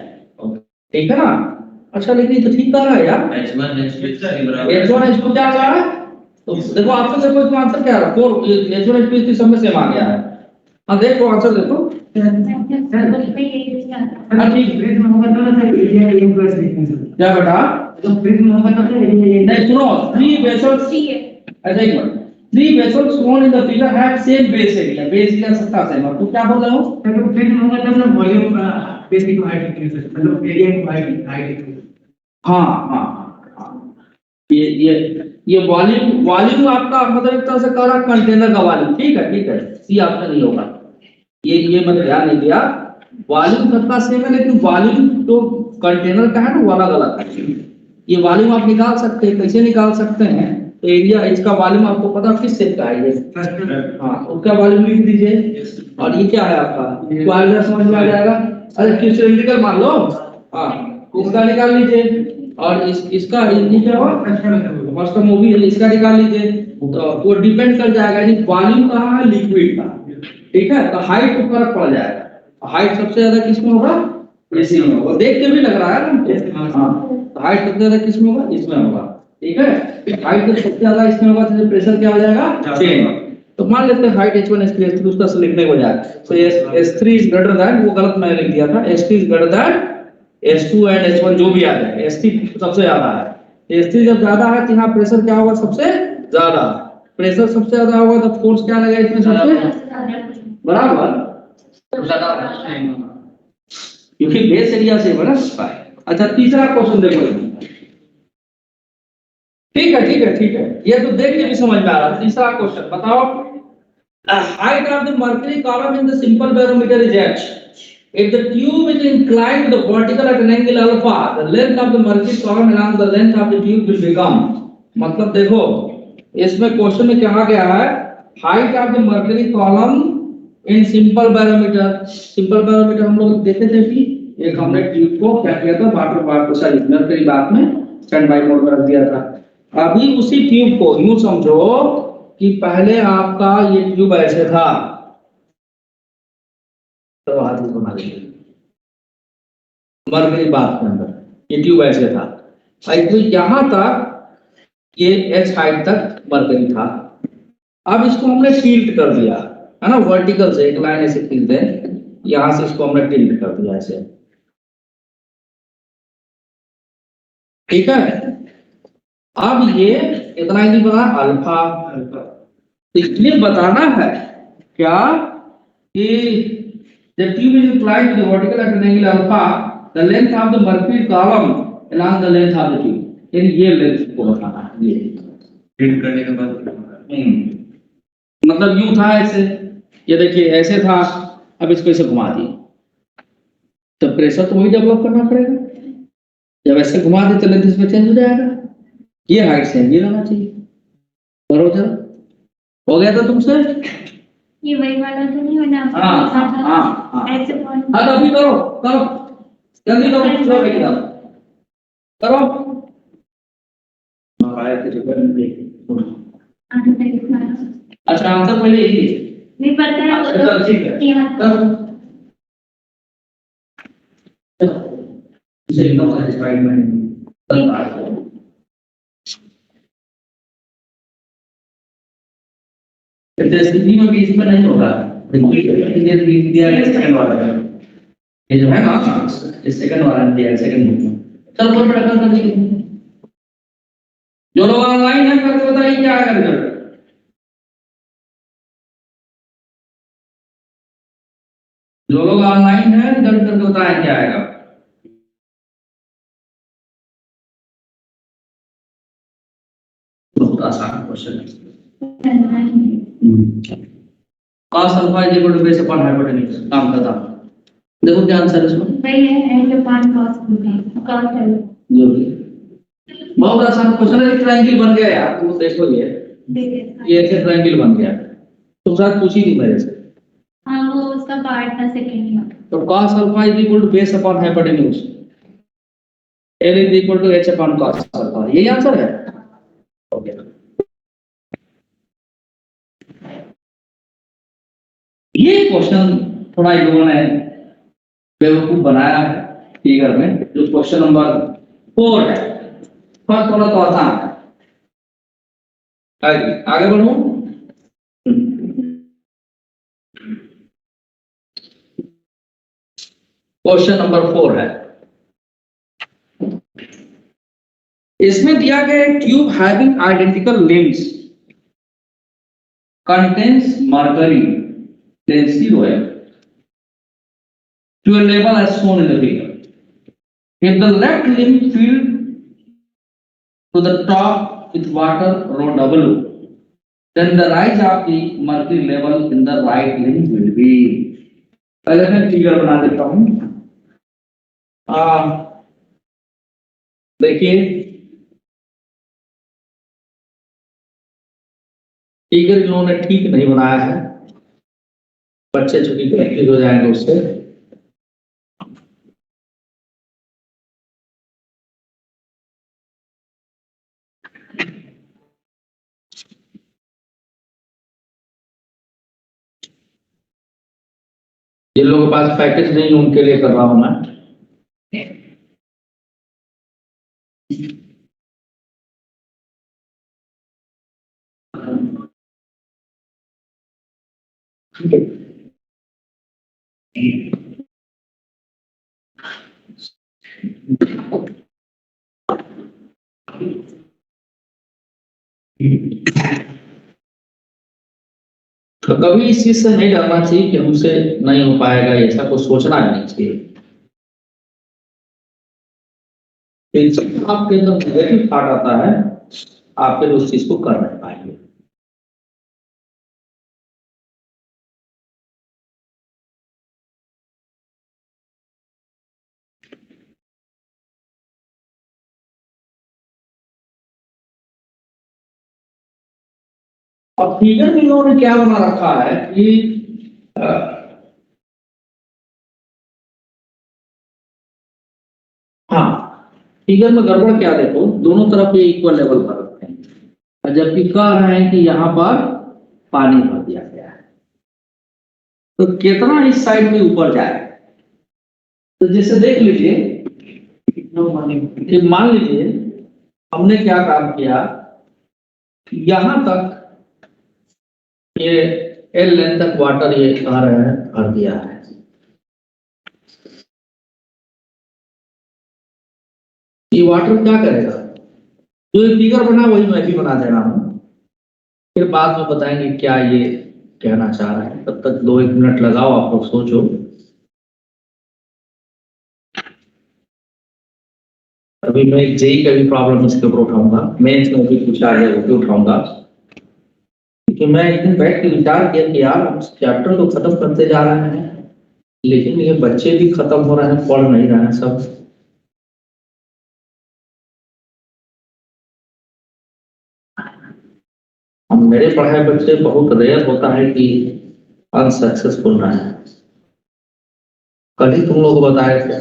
ठीक है ना। अच्छा, लेकिन तो ठीक कह रहा है यार, H1 H2 क्या आ रहा है, तो देखो आपसे देखो इसका आंसर क्या आ रहा है, 4 H1 H2 सब में सेम आ गया है। हाँ देखो आंसर देखो, हाँ ठीक, क्या बेटा, नहीं सुनो, 3 vessels, ऐसा ही बोल, 3 vessels shown in the figure have same base area, base area सबका सेम है, तो क्या बोल रहे हो, वॉल्यूम बेसिक हाइट मतलब एरिया की हाइट। हाँ हाँ हाँ, ये वॉल्यूम आपका मतलब एक तरह से कह रहा कंटेनर का वॉल्यूम, ठीक है, ठीक है, सी आपका नहीं होगा, ये मैंने ध्यान नहीं दिया, वॉल्यूम सबका सेम है, लेकिन वॉल्यूम तो कंटेनर का है ना वो अलग अलग है। ये वॉल्यूम आप निकाल सकते हैं, कैसे निकाल सकते हैं, तो एरिया इसका वॉल्यूम आपको पता किस शेप का है ये, हाँ उसका वॉल्यूम लिख दीजिए, और ये क्या है आपका क्वाड्रेटिक, समझ में आ जाएगा। अरे क्यों सिलेंड्रिकल मान लो, हाँ उसका निकाल लीजिए, और इसका ये क्या हुआ, फर्स्ट मूवी इसका निकाल लीजिए, तो वो डिपेंड कर जाएगा, यानी वॉल्यूम कहाँ है, लिक्विड का, ठीक है, तो हाइट पर फर्क पड़ जाएगा, हाइट सबसे ज्यादा किसमें होगा? एसी में होगा। देख के भी लग रहा है ना? हाँ, तो हाइट सबसे ज्यादा किसमें होगा? इसमें होगा। ठीक है, हाइट जब सबसे ज्यादा इसमें होगा तो प्रेशर क्या हो जाएगा? चेंज। तो मान लेते हैं हाइट h1 h3 h3 उसका से लिखने को जाए तो s3 इज ग्रेटर दैन, वो गलत मैंने लिख दिया था, s3 is greater than s2 and h1 जो भी आ जाए, s3 सबसे ज्यादा है। तो s3 जब ज्यादा है तो यहाँ प्रेशर क्या होगा? सबसे ज्यादा। प्रेशर सबसे ज्यादा होगा तो फोर्स क्या लगेगा इसमें? सबसे बराबर, क्योंकि बेस एरिया से बना सकता है। अच्छा, तीसरा क्वेश्चन देखो। ठीक है ठीक है ठीक है, ये तो देख के भी समझ में आ रहा है। तीसरा क्वेश्चन बताओ, height of the mercury column in the simple barometer is h. If the tube is inclined to the vertical at an angle alpha, the length of the mercury column along the length of the tube will become. मतलब देखो, इसमें question में कहा गया है height of the mercury column in simple barometer. Simple barometer हम लोग देखे थे कि एक हमने ट्यूब को क्या किया था? वाटर बार को सारी मर्करी बात में स्टैंड बाय मोड पर रख दिया था। अभी उसी ट्यूब को यूं समझो कि पहले आपका ये ट्यूब ऐसे था, तो हाथ बना लीजिए, मरकरी बात के अंदर ये ट्यूब ऐसे था, तो यहां तक ये h हाइट तक मरकरी था। अब इसको हमने टिल्ट कर दिया है ना, वर्टिकल से एक लाइन ऐसे खींच दे, यहां से इसको हमने टिल्ट कर दिया ऐसे। ठीक है, अब ये इतना ही बना अल्फा। तो इसलिए बताना है क्या कि the tube is inclined to the vertical at an angle alpha, the length of the mercury column along the length of the tube. यानी ये लेंथ को बताना है। ये टिल्ट करने के बाद मतलब यूं था ऐसे, ये देखिए ऐसे था, अब इसको ऐसे घुमा दिए तो प्रेशर तो वही डेवलप करना पड़ेगा। जब ऐसे घुमा दे तो लेंथ इसमें चेंज हो जाएगा। ये हाइट से ये रहना चाहिए। बरोबर हो गया था तुमसे? ये वही वाला तो नहीं होना? हाँ हाँ हाँ, ऐसे कौन? हाँ तो अभी करो करो, जल्दी करो, करो बेटा करो। अच्छा आंसर पहले यही है। नहीं पता है वो चलो ठीक है, करो। इसे एकदम सैटिस्फाइड में स्थिति में भी इसमें नहीं होगा। सेकंड वाला ये जो है ना, ये सेकंड वाला दिया है, सेकंड। चल बोल बेटा कर दीजिए। जो लोग ऑनलाइन है करके बताइए क्या आएगा रिजल्ट। जो लोग ऑनलाइन है रिजल्ट करके बताएं क्या आएगा। बहुत आसान क्वेश्चन है। cos alpha is equal to base upon hypotenuse, काम खत्म। देखो क्या आंसर है इसमें। वही है एल अपान cos है जो भी बहुत आसान क्वेश्चन है। ट्रायंगल बन गया यार, तुम देखो ये ऐसे ट्रायंगल बन गया। तुम साथ पूछी थी मेरे से। हाँ वो उसका पार्ट था सेकंड में। तो cos alpha is equal to base upon hypotenuse, l is equal to h upon cos alpha, यही आंसर है। ओके, ये क्वेश्चन थोड़ा इन लोगों ने बेवकूफ बनाया है फिगर में। जो क्वेश्चन नंबर 4 है, फर्स्ट थोड़ा तो आसान है। आगे बढ़ूं। क्वेश्चन नंबर 4 है, इसमें दिया गया एक tube having identical limbs contains mercury density rho to a level as shown in the figure. If the left limb filled to the top with water rho W, then the rise of the mercury level in the right limb will be. पहले मैं figure बना देता हूँ। देखिए figure इन्होंने ठीक नहीं बनाया है, बच्चे चूंकि कंफ्यूज हो जाएंगे उससे। जिन लोगों के पास पैकेज नहीं है उनके लिए कर रहा हूं मैं। तो कभी इस चीज से नहीं डरना चाहिए कि हमसे नहीं हो पाएगा, ऐसा कुछ सोचना भी नहीं चाहिए। जब आपके अंदर नेगेटिव थॉट आता है, आप फिर उस चीज को कर नहीं पाएंगे। और फिगर में इन्होंने क्या बना रखा है कि हाँ, फिगर में गड़बड़ क्या, देखो दोनों तरफ ये इक्वल लेवल पर रखते हैं, और जबकि कह रहे हैं कि यहाँ पर पानी भर दिया गया है, तो कितना इस साइड में ऊपर जाए। तो जैसे देख लीजिए कि मान लीजिए हमने क्या काम किया, यहां तक ये एल लेंथ तक वाटर ये कह रहे हैं भर दिया है। ये वाटर क्या करेगा, जो ये फिगर बना वही मैं भी बना दे रहा हूं, फिर बाद में बताएंगे क्या ये कहना चाह रहा है। तब तक 2-1 मिनट लगाओ, आप लोग सोचो। अभी मैं जेई का भी प्रॉब्लम इसके ऊपर उठाऊंगा, मेंस में भी कुछ आ गया वो भी उठाऊंगा, क्योंकि मैं एक दिन बैठ के विचार किया कि यार हम चैप्टर तो खत्म करते जा रहे हैं, लेकिन ये बच्चे भी खत्म हो रहे हैं, पढ़ नहीं रहे हैं सब। हम मेरे पढ़ाए बच्चे बहुत रेयर होता है कि अनसक्सेसफुल रहे हैं। कल ही तुम लोग बताए थे,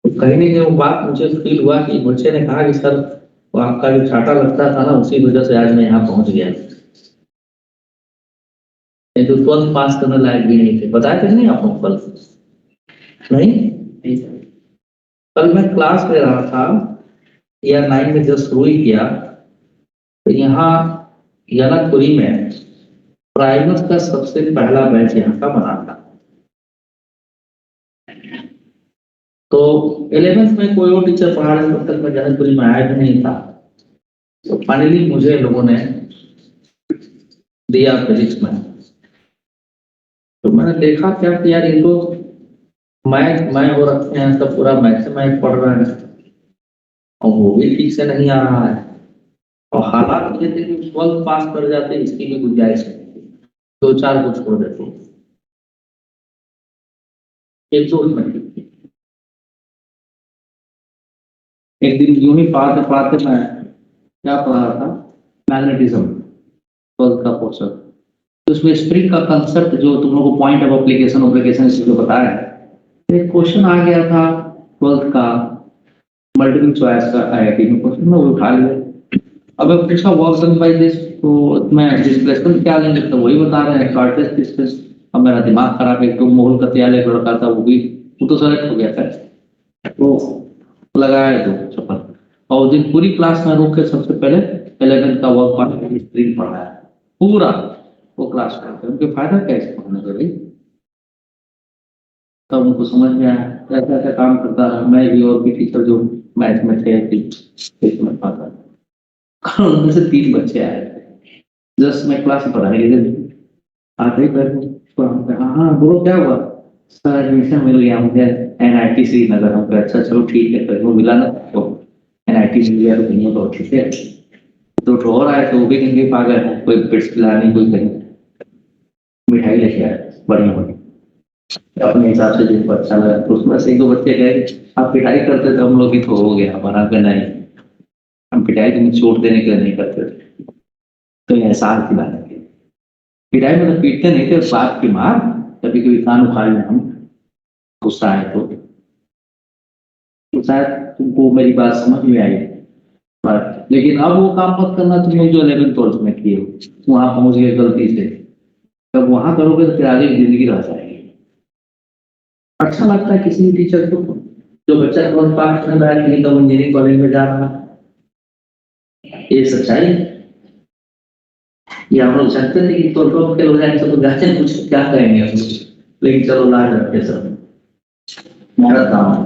तो कहीं ना कहीं वो बात मुझे फील हुआ कि बच्चे ने कहा कि सर वो आपका जो छाटा लगता था ना, उसी वजह से आज मैं यहाँ पहुंच गया। नहीं तो 12th पास करने लायक भी नहीं थे। बताया थे नहीं आप लोग कल? नहीं, कल मैं क्लास ले रहा था, ईयर 9 में जब शुरू ही किया, तो यहाँ यलापुरी में प्राइवेट का सबसे पहला बैच यहाँ का बना था। तो 11th में कोई और टीचर पढ़ा रहे, तब तक मैं जनकपुरी में आया भी नहीं था। तो फाइनली मुझे लोगों ने दिया फिजिक्स में, तो मैंने देखा क्या कि यार ये तो मैं हो रखे हैं, सब पूरा मैथ पढ़ रहे हैं और वो भी ठीक से नहीं आ रहा है। और हालात ये थे कि 12th पास कर जाते, इसकी भी गुंजाइश है, 2-4 को छोड़ देते, 1-2 मिनट। एक दिन यूं ही पढ़ाते पढ़ाते मैं क्या पढ़ा रहा था, मैग्नेटिज्म 12th का पोर्शन, तो उसमें स्प्रिंग का कंसेप्ट जो तुम लोगों को पॉइंट ऑफ एप्लीकेशन जो बताया है, एक क्वेश्चन आ गया था 12th का मल्टीपल चॉइस का आईआईटी में क्वेश्चन, मैं वो उठा लिया। अब मैं पूछा वर्क डन बाय दिस, तो मैं डिस्प्लेसमेंट क्या लेंगे, तो वही बता रहे हैं शॉर्टेस्ट डिस्टेंस। अब मेरा दिमाग खराब है, तो मोहल कतियाल एक लड़का था, वो तो सेलेक्ट हो गया था, तो लगाया 2 चप्पल। और उस दिन पूरी क्लास में रुक के सबसे पहले 11th का वर्क पार्ट स्प्रिंग पढ़ाया पूरा, वो क्लास में उनके फायदा क्या है पढ़ने का भाई। तब उनको समझ में आया ऐसा ऐसा काम करता है। मैं भी और भी टीचर जो मैथ में थे में पाता, उनमें से 3 बच्चे आए थे, जस्ट मैं क्लास पढ़ाई, लेकिन आते ही बैठे, हाँ बोलो क्या हुआ सर, एडमिशन मिल गया मुझे NIT श्रीनगर। हम कहा अच्छा चलो ठीक है, फिर वो मिला ना तो NIT मिल गया, तो कहीं बहुत ठीक है। तो और आए तो वो भी कहीं पागल है, कोई पेट्स खिलानी, कोई कहीं मिठाई लेके आए बढ़िया बढ़िया अपने हिसाब से जिनको अच्छा लगा। तो उसमें से 1-2 बच्चे गए, आप पिटाई करते थे हम लोग की तो हो गया हमारा का नहीं, हम पिटाई को चोट देने के लिए नहीं करते थे, तो एहसास दिलाने के लिए। पिटाई मतलब पीटते नहीं थे, बात की मार, कभी कभी कान उखाड़ लें हम, गुस्सा है तो शायद तुमको मेरी बात समझ में आई। पर लेकिन अब वो काम मत करना तुम लोग जो 11th 12th में किए हो, वहां पहुंच गए गलती से, जब वहां करोगे तो फिर आगे की जिंदगी रह जाएगी। अच्छा लगता है किसी भी टीचर को जो बच्चा कौन पास में बैठ नहीं तो इंजीनियरिंग कॉलेज में जा रहा है, ये सच्चाई है। ये हम लोग जानते थे कि तो लोग के हो जाएंगे तो जाते हैं कुछ क्या करेंगे हम लोग। लेकिन चलो लाज रखते सब हमारा काम है।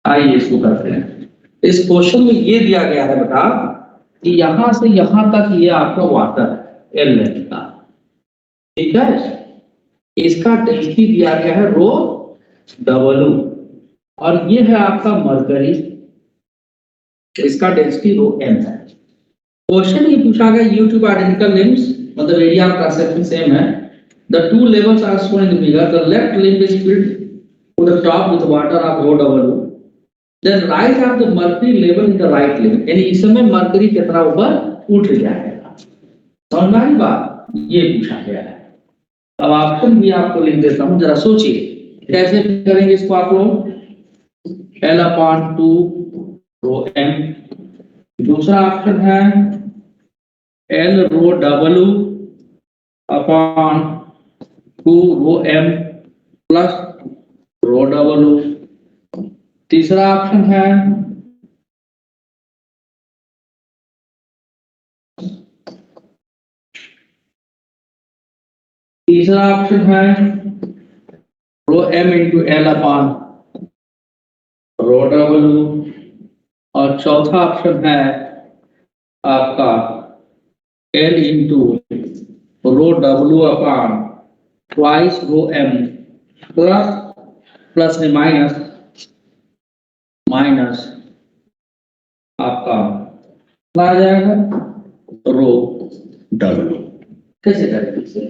आइए इसको करते हैं। इस क्वेश्चन में ये दिया गया है बेटा कि यहां से यहां तक ये आपका वाटर है एल लेंथ का, ठीक है। इसका डेंसिटी दिया गया है रो डब्ल्यू और ये है आपका मरकरी, इसका डेंसिटी रो एम है। क्वेश्चन ये पूछा गया यूट्यूब आइडेंटिकल लिम्स मतलब area of cross section same है। The two levels are shown in the figure. The left limb is filled to the top with water of rho W, then rise of the mercury level in the right limb। यानी इस समय mercury कितना ऊपर उठ जाएगा। समझ में आई बात? ये पूछा गया है। अब ऑप्शन भी आपको लिख देता हूं, जरा सोचिए कैसे करेंगे इसको आप लोग। L/2 रो m, दूसरा ऑप्शन है L rho W upon 2 rho m plus rho W। तीसरा ऑप्शन है rho m into L upon rho W और चौथा ऑप्शन है आपका L into rho W upon twice rho m plus plus में minus आपका आ जाएगा रो डब्ल्यू। कैसे करेंगे इसे?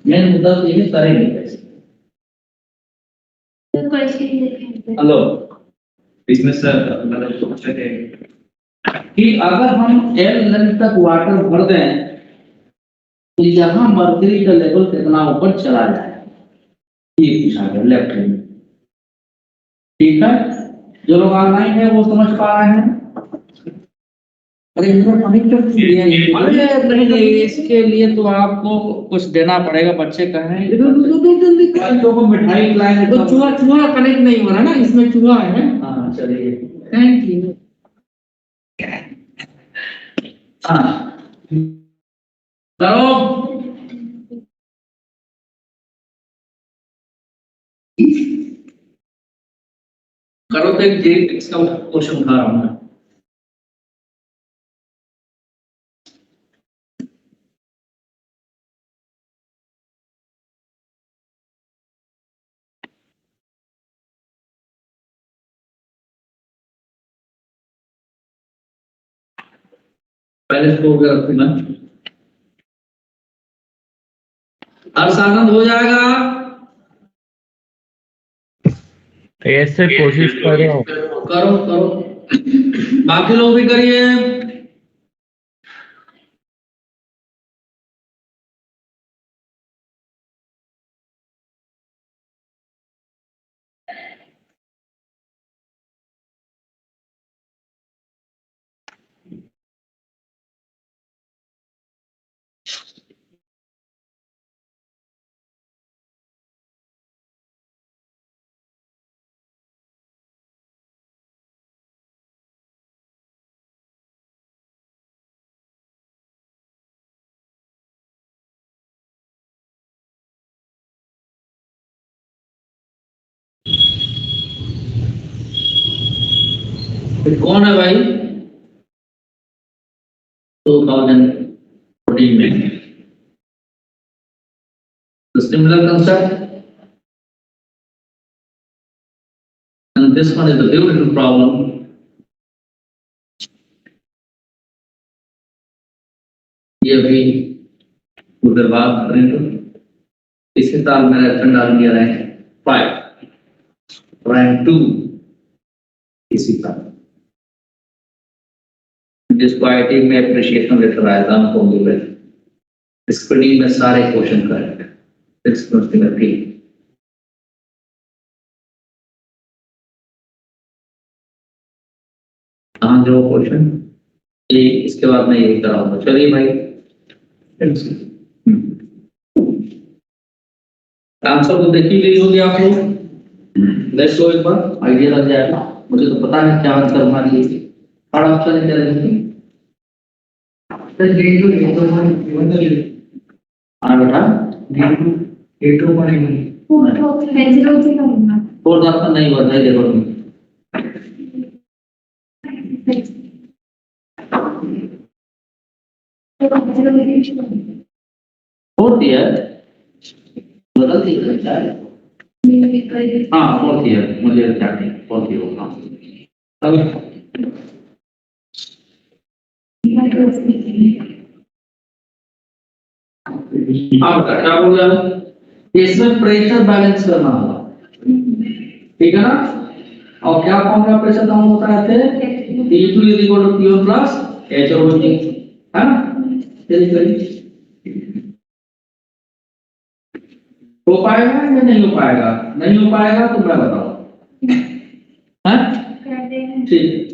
मेन मुद्दा तो ये करेंगे कैसे। तो क्वेश्चन देखें। हेलो, इसमें सर मतलब पूछा है कि अगर हम एल लेंथ तक वाटर भर दें तो यहाँ मर्करी का लेवल कितना ऊपर चला जाए, ये पूछा गया लेफ्ट हैंड। ठीक है, जो लोग ऑनलाइन है वो समझ पा रहे हैं। अरे नहीं, इसके लिए तो आपको कुछ देना पड़ेगा। बच्चे कहें बच्चों को मिठाई खिलाएंगे तो चूहा कनेक्ट नहीं हो रहा ना, इसमें चूहा है। हाँ चलिए, थैंक यू। हाँ करो। करो तो एक जेरिट्रिक्स का क्वेश्चन उठा रहा हूं मैं। पहले इसको रखना, अर्शानंद हो जाएगा। यस सर, कोशिश कर रहा हूँ। करो करो, बाकी लोग भी करिए। कौन है भाई? 2014 में similar concept, and this one is a beautiful problem. ये भी उधर बात करें तो इसी साल मेरा एप्शन डाल दिया रैंक 5 रैंक 2 इसी साल, जिसको आईटी में एप्रिशिएशन लेटर आया था हमको मिले। स्क्रीनिंग में सारे क्वेश्चन करेक्ट, हाँ जो क्वेश्चन ये इसके बाद मैं यही कराऊंगा। चलिए भाई, आंसर तो देख ही ली होगी आप लोग। लेट्स गो एक बार आइडिया लग जाएगा। मुझे तो पता है क्या आंसर मान लीजिए। और ऑप्शन है क्या रहेंगे? सर डे टू डे तो वन हाँ बेटा, day two one photo pencil से करूंगा। फोर्थ ऑप्शन नहीं हुआ है, देखो तुम। फोर्थ ईयर बदल दिया क्या है? हाँ फोर्थ ईयर, मुझे क्या नहीं फोर्थ ईयर होगा। अब आप क्या बोल रहे हो? इसमें प्रेशर बैलेंस करना होगा, ठीक है ना? और क्या फॉर्मूला प्रेशर का होता है? P2 is equal to P1 plus H over G, है ना? चलिए करिए। हो पाएगा या नहीं हो पाएगा? नहीं हो पाएगा तो मैं बताऊं, हैं? ठीक।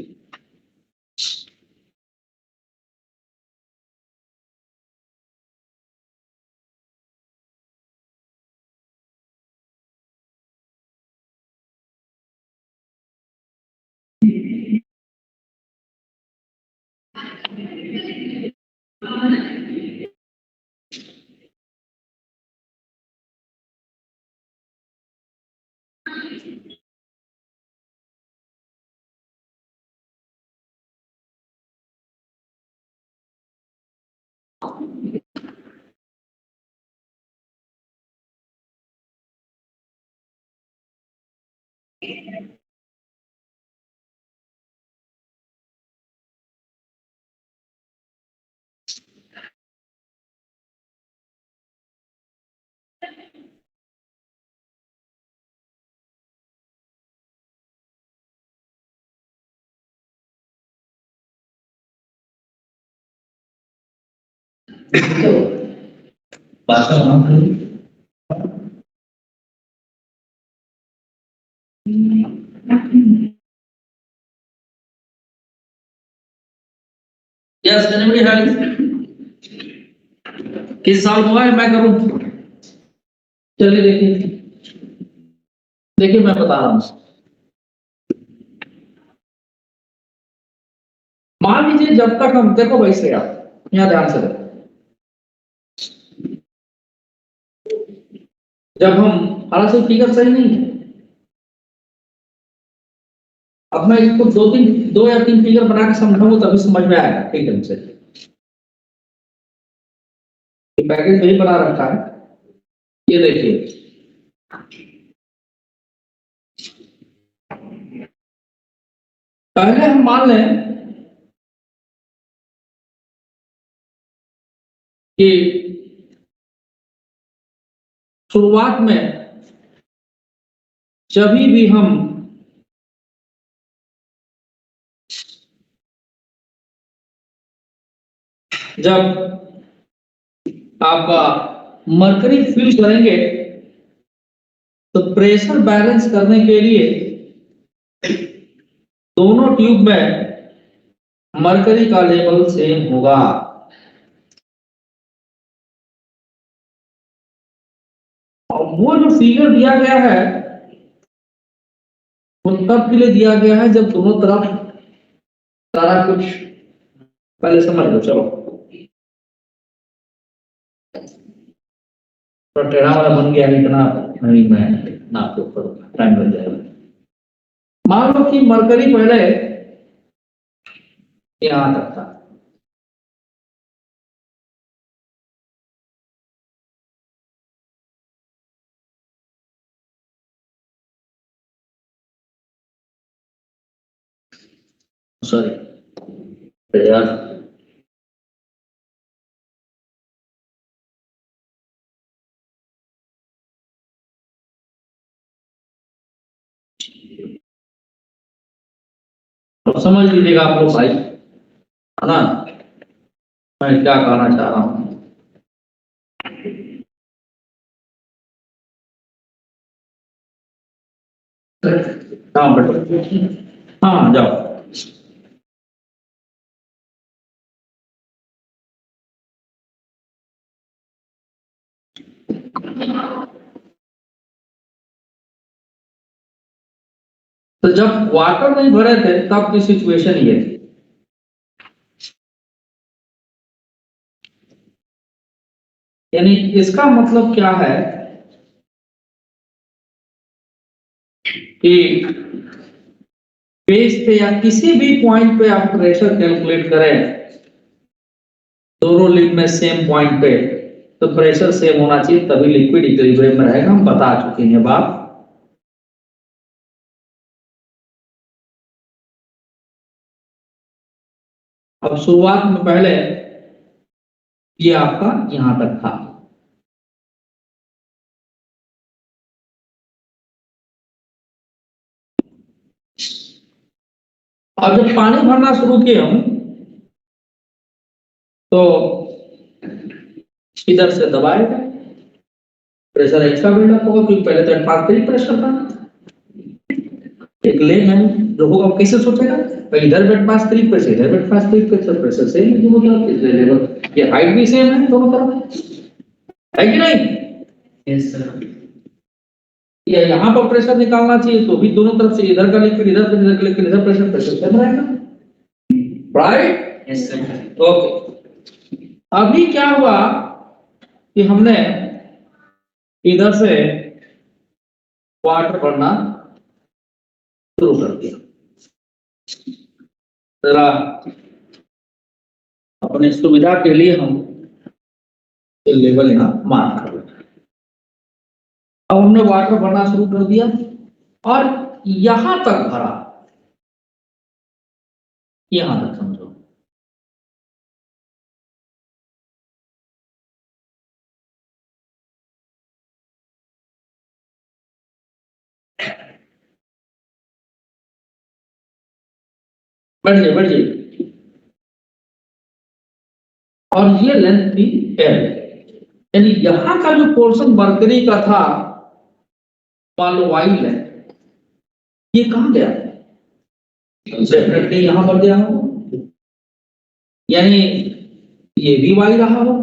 बात का नाम है। Yes, anybody help? किस साल हुआ है मैं करूं? चलिए देखिए, देखिए मैं बता रहा हूं। मान लीजिए जब तक हम देखो वैसे आप यहाँ ध्यान से देखो, जब हम हालांकि फिगर सही नहीं है, अब मैं इसको दो या तीन फिगर बना के समझाऊंगा तभी समझ में आएगा ठीक ढंग से। पैकेज नहीं बना रखा है, ये देखिए। पहले हम मान लें कि शुरुआत में जब भी हम जब आपका मरकरी फिल करेंगे तो प्रेशर बैलेंस करने के लिए दोनों ट्यूब में मरकरी का लेवल सेम होगा। और वो जो फिगर दिया गया है वो तब के लिए दिया गया है जब दोनों तरफ सारा कुछ, पहले समझ लो चलो, तो टेढ़ा वाला बन गया इतना नहीं, मैं नाप के ऊपर टाइम लग जाएगा। मान लो कि मरकरी पहले यहां तक था, सॉरी यार, तो समझ लीजिएगा आप लोग भाई, है ना? मैं क्या कहना चाह रहा हूं। हाँ बेटा, हाँ जाओ। तो जब वाटर नहीं भरे थे तब की सिचुएशन ये थी। यानी इसका मतलब क्या है कि बेस पे या किसी भी पॉइंट पे आप प्रेशर कैलकुलेट करें, दोनों लिंब में सेम पॉइंट पे, तो प्रेशर सेम होना चाहिए, तभी लिक्विड इक्विलिब्रियम में रहेगा। हम बता चुके हैं बात। अब शुरुआत में पहले ये आपका यहां तक था, अब जब पानी भरना शुरू किया हूं तो इधर से दबाएगा, प्रेशर एक्स्ट्रा बिल्डअप होगा, क्योंकि पहले तो एटमॉस्फेरिक प्रेशर था। एक लेमैन जो होगा वो कैसे सोचेगा, भाई इधर भी एटमॉस्फेरिक प्रेशर, इधर भी एटमॉस्फेरिक प्रेशर, प्रेशर सेम है दोनों तरफ, इसलिए लेवल ये हाइट भी सेम है दोनों तरफ, है कि नहीं? Yes sir. या यहाँ पर प्रेशर निकालना चाहिए तो भी दोनों तरफ से, इधर का लिक्विड इधर, इधर का लिक्विड इधर, प्रेशर प्रेशर सेम रहेगा, राइट? Yes sir. ओके। अभी क्या हुआ कि हमने इधर से वाटर भरना शुरू कर दिया। जरा अपने सुविधा के लिए हम ये लेवल यहाँ मार्क कर लेते हैं। अब हमने वाटर भरना शुरू कर दिया और यहां तक भरा, यहां तक समझो। बढ़ जाइए। और ये लेंथ थी एल, यानी यहां का जो पोर्शन मरकरी का था, मान लो वाई लेंथ, ये कहां गया? डेफिनेटली यहां पर गया हो, यानी ये भी वाई रहा हो,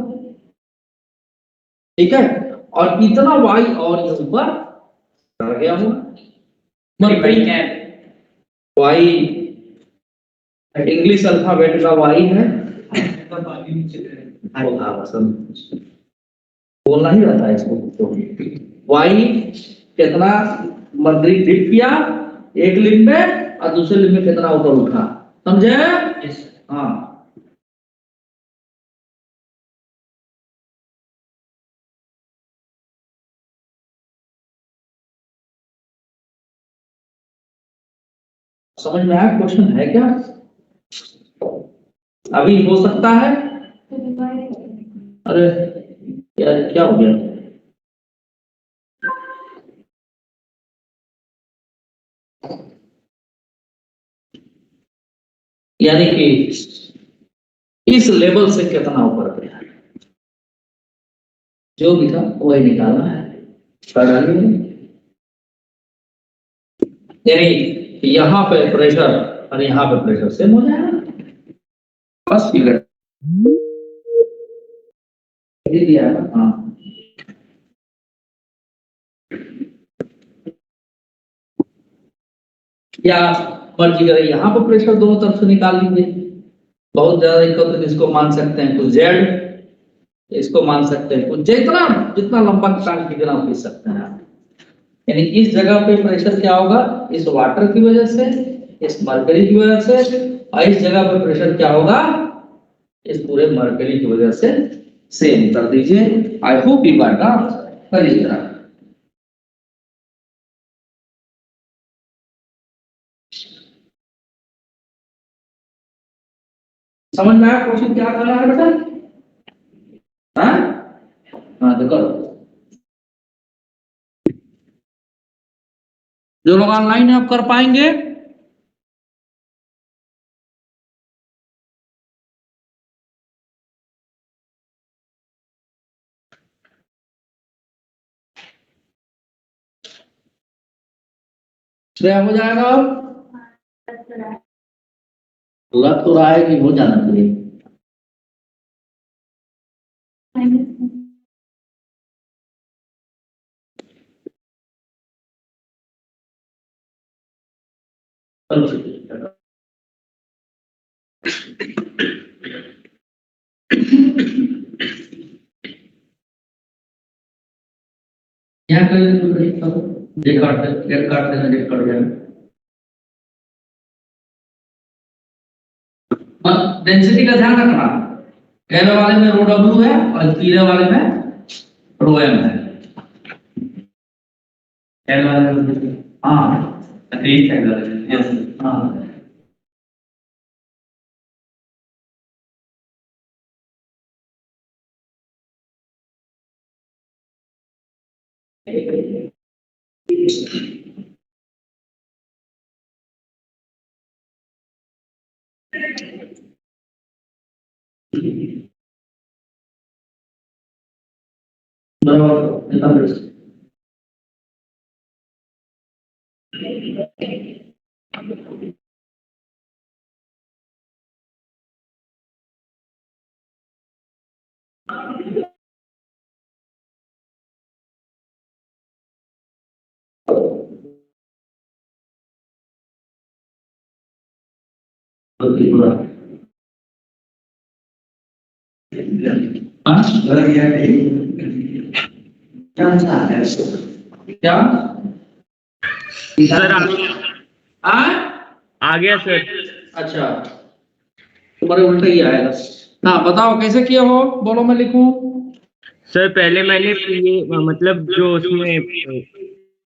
ठीक है? और इतना वाई और ये ऊपर चढ़ गया हो, मरकरी क्या वाई इंग्लिश अल्फाबेट का वाई है, बोलना ही रहता है इसको। वाई कितना मर्करी डिप किया एक लिंब में और दूसरे लिंब में कितना ऊपर उठा, समझे? हाँ। समझ में आया? क्वेश्चन है क्या अभी हो सकता है? अरे यार क्या हो गया? यानी कि इस लेवल से कितना ऊपर गया, जो भी था वही निकालना है। यानी यहाँ पे प्रेशर और यहाँ पे प्रेशर सेम हो जाएगा, बस फिगर दिया है ना। हाँ, या मर्जी करें, यहाँ पर प्रेशर दोनों तरफ से निकाल लीजिए। बहुत ज्यादा दिक्कत है तो इसको मान सकते हैं कुछ जेड, इसको मान सकते हैं कुछ, जितना जितना लंबा टांग कितना खींच सकते हैं आप। यानी इस जगह पे प्रेशर क्या होगा, इस वाटर की वजह से, इस मरकरी की वजह से, और इस जगह पे प्रेशर क्या होगा, इस पूरे मरकरी की वजह से। सेम कर दीजिए। I hope you got the करिए जरा। समझ में आया क्वेश्चन क्या करना है बेटा? हाँ हाँ, तो करो। जो लोग ऑनलाइन है आप कर पाएंगे? श्रेया हो जाएगा? अब लग तो रहा है कि हो जाना चाहिए। यहाँ कर डेट काट देना डेट कट जाएगा। डेंसिटी का ध्यान रखना, पहले वाले में रो डब्ल्यू है और तीसरे वाले में रो एम है। पहले वाले में हाँ ठीक है हाँ बराबर क्या सर आ गया सर। अच्छा तुम्हारे उल्टा ही आएगा। हाँ बताओ कैसे किया हो, बोलो मैं लिखूं। सर पहले मैंने मतलब जो उसमें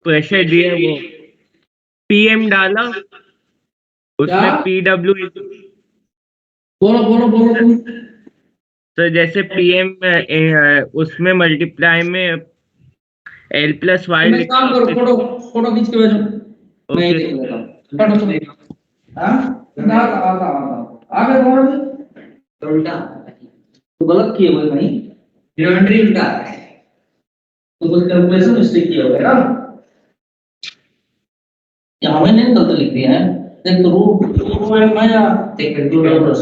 प्रेशर दिया वो पीएम डाला, उसमें पीडब्ल्यू बोलो बोलो बोलो तुम। सर जैसे पीएम उसमें मल्टीप्लाई में एल प्लस वाई मैं काम करो, फोटो फोटो खींच के भेजो, मैं ही ओके देख लेता हूं। फोटो तो हाँ ना आता आगे बोलो भी उल्टा तो गलत किए हुए नहीं, ज्योमेट्री उल्टा तो कुछ कैलकुलेशन मिस्टेक किया होगा ना। यहाँ मैंने गलत लिख दिया है, देख तो रो है माया देख rho plus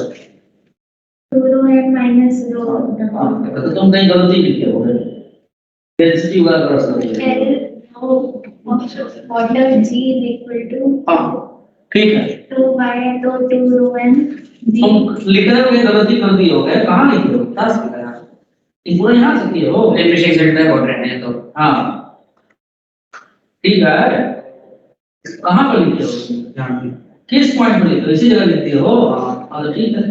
rho M minus rho तो तुम कहीं गलती लिखे हो डेंसिटी वाला प्रश्न है। Water g is equal to हाँ ठीक है, 2 तो 2 रो एम जी तुम लिखने में गलती कर दी हो गए, कहाँ लिखे हो 10 लिखा है, ये पूरा यहाँ से किए हो एप्रिशिएशन है बहुत रहने तो हाँ ठीक है। कहाँ पर लिखे हो, किस पॉइंट पर लिखे हो, इसी जगह लिखते हो। हाँ तो ठीक है,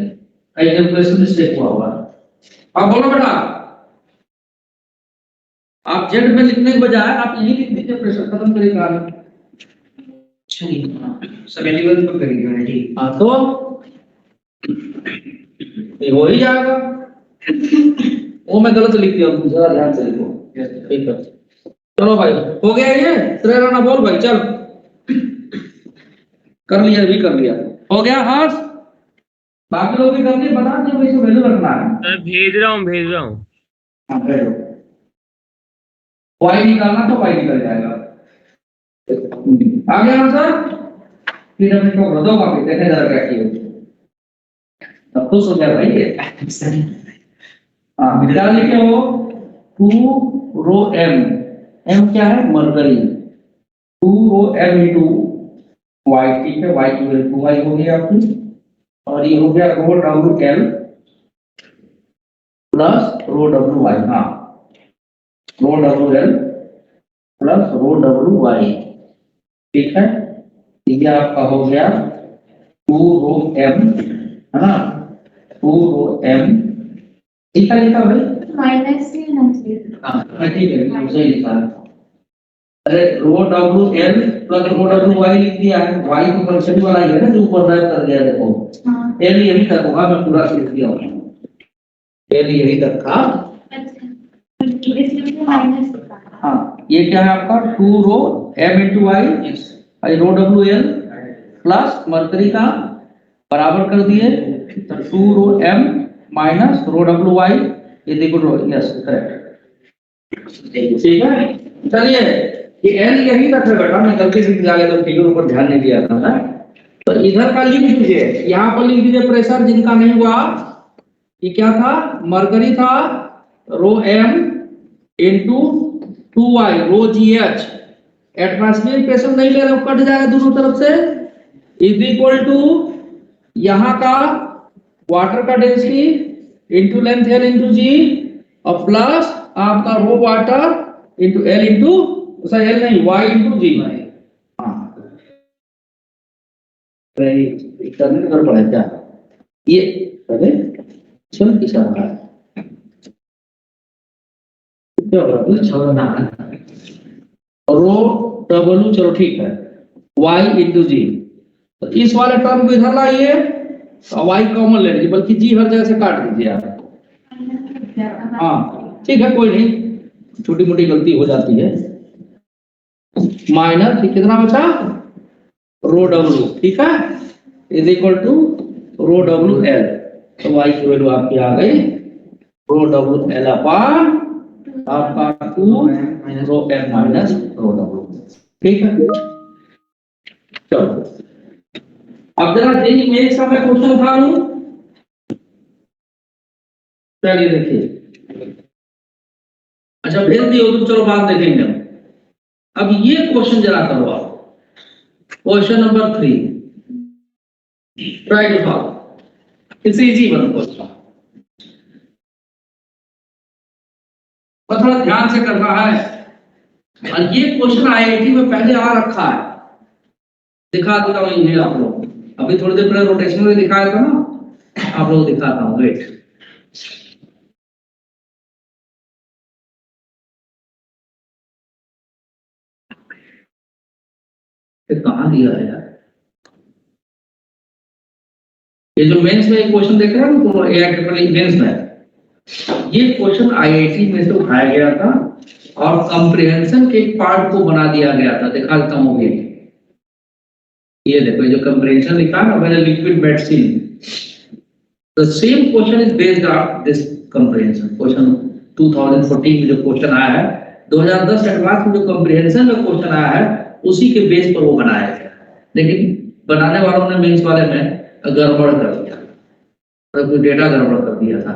कहीं कैलकुलेशन मिस्टेक हुआ होगा। अब बोलो बेटा, आप जेड में लिखने के बजाय आप यही लिख दीजिए, प्रेशर खत्म करिए कहानी। सब एलिमेंट को करेंगे ना ठीक। हाँ तो ये हो ही जाएगा। वो मैं गलत लिख दिया, जरा ध्यान से लिखो। ठीक है चलो भाई, हो गया ये श्रेय राणा बोल भाई, चल कर लिया, भी कर लिया, हो गया। हाँ बाकी लोग भी कर दिए, बता दिए भाई, वैल्यू रखना है। सर भेज रहा हूँ। हाँ भेजो, वाई निकालना तो वाई निकल जाएगा। आ गया ना सर, फिर हम इसको भर दो वापस, देखे जरा क्या किए, तब खुश हो गया भाई ये। हाँ क्या लिखे हो, 2 रो एम, एम क्या है mercury, 2 rho M into Y, ठीक है वाई की वैल्यू वाई हो गई आपकी, और ये हो गया rho W L plus rho W Y. हाँ rho W L plus rho W Y, ठीक है। ये आपका हो गया 2 रो एम, है ना, 2 रो एम लिखा लिखा भाई। माइनस से ना हाँ ठीक है सही लिखा है। अरे rho W L plus rho W Y लिख दिया है, वाई तो फंक्शन वाला ही है ना जो ऊपर रैप कर दिया, देखो हाँ एल यही तक होगा, मैं पूरा लिख दिया हूँ, एल यही तक था। अच्छा इसमें माइनस हाँ ये क्या है आपका 2 rho M into Y, rho W L plus mercury का बराबर कर दिए, तो 2 rho M minus rho W Y, ये देखो रो, यस करेक्ट, ठीक है। चलिए ये एल यही तक है बेटा, मैं गलती से लिखा गया तो फिगर ऊपर ध्यान नहीं दिया था ना। तो इधर का लिख दीजिए, यहाँ पर लिख दीजिए प्रेशर जिनका नहीं हुआ, ये क्या था मरकरी था, रो एम इंटू 2y रो जी एच, एटमॉस्फेरिक प्रेशर नहीं ले रहे हो, कट जाएगा दोनों तरफ से, इज इक्वल टू यहाँ का वाटर का density into length L into G और प्लस आपका rho water into L into L नहीं वाई इंटू जी। करने कर पड़ा क्या ये अरे चल किसा रहा है क्या हो रहा है छोड़ना रो डब्ल्यू चलो ठीक है y इंटू जी। तो इस वाले टर्म को इधर लाइए y कॉमन ले लीजिए बल्कि जी हर जगह से काट दीजिए आप। हाँ ठीक है कोई नहीं छोटी मोटी गलती हो जाती है। माइनस कितना बचा रो डब्ल्यू ठीक है is equal to rho W L. तो y की वैल्यू आपकी आ गई रो डब्ल्यू एल अपॉन आपका 2 rho L minus rho W ठीक है। चलो अब जरा जेई मेरे सामने क्वेश्चन उठा लूं। चलिए देखिए अच्छा भेज दियो तो चलो बात देखेंगे हम। अब ये क्वेश्चन जरा करो आप question number 3 try to solve it's easy one question पर थोड़ा ध्यान से करना है। और ये क्वेश्चन आईआईटी में पहले आ रखा है दिखा देता हूँ ये आप लोग अभी थोड़ी देर पहले रोटेशन में दिखाया था ना आप लोग दिखाता हूँ वेट कहाँ दिया है यार ये जो मेंस में क्वेश्चन देख रहे हैं ना तो एआईट्रिपल मेंस में ये क्वेश्चन आईआईटी में से उठाया गया था और कंप्रिहेंशन के एक पार्ट को बना दिया गया था दिखा देता हूँ ये देखो जो कंप्रिहेंशन लिखा है ना liquid medicine the same question is based on this comprehension question 2014 में जो क्वेश्चन आया है 2010 एडवांस में जो कंप्रिहेंशन में क्वेश्चन आया है उसी के बेस पर वो बनाया गया लेकिन बनाने वालों ने मेंस वाले में गड़बड़ कर दिया तो कोई डेटा गड़बड़ कर दिया था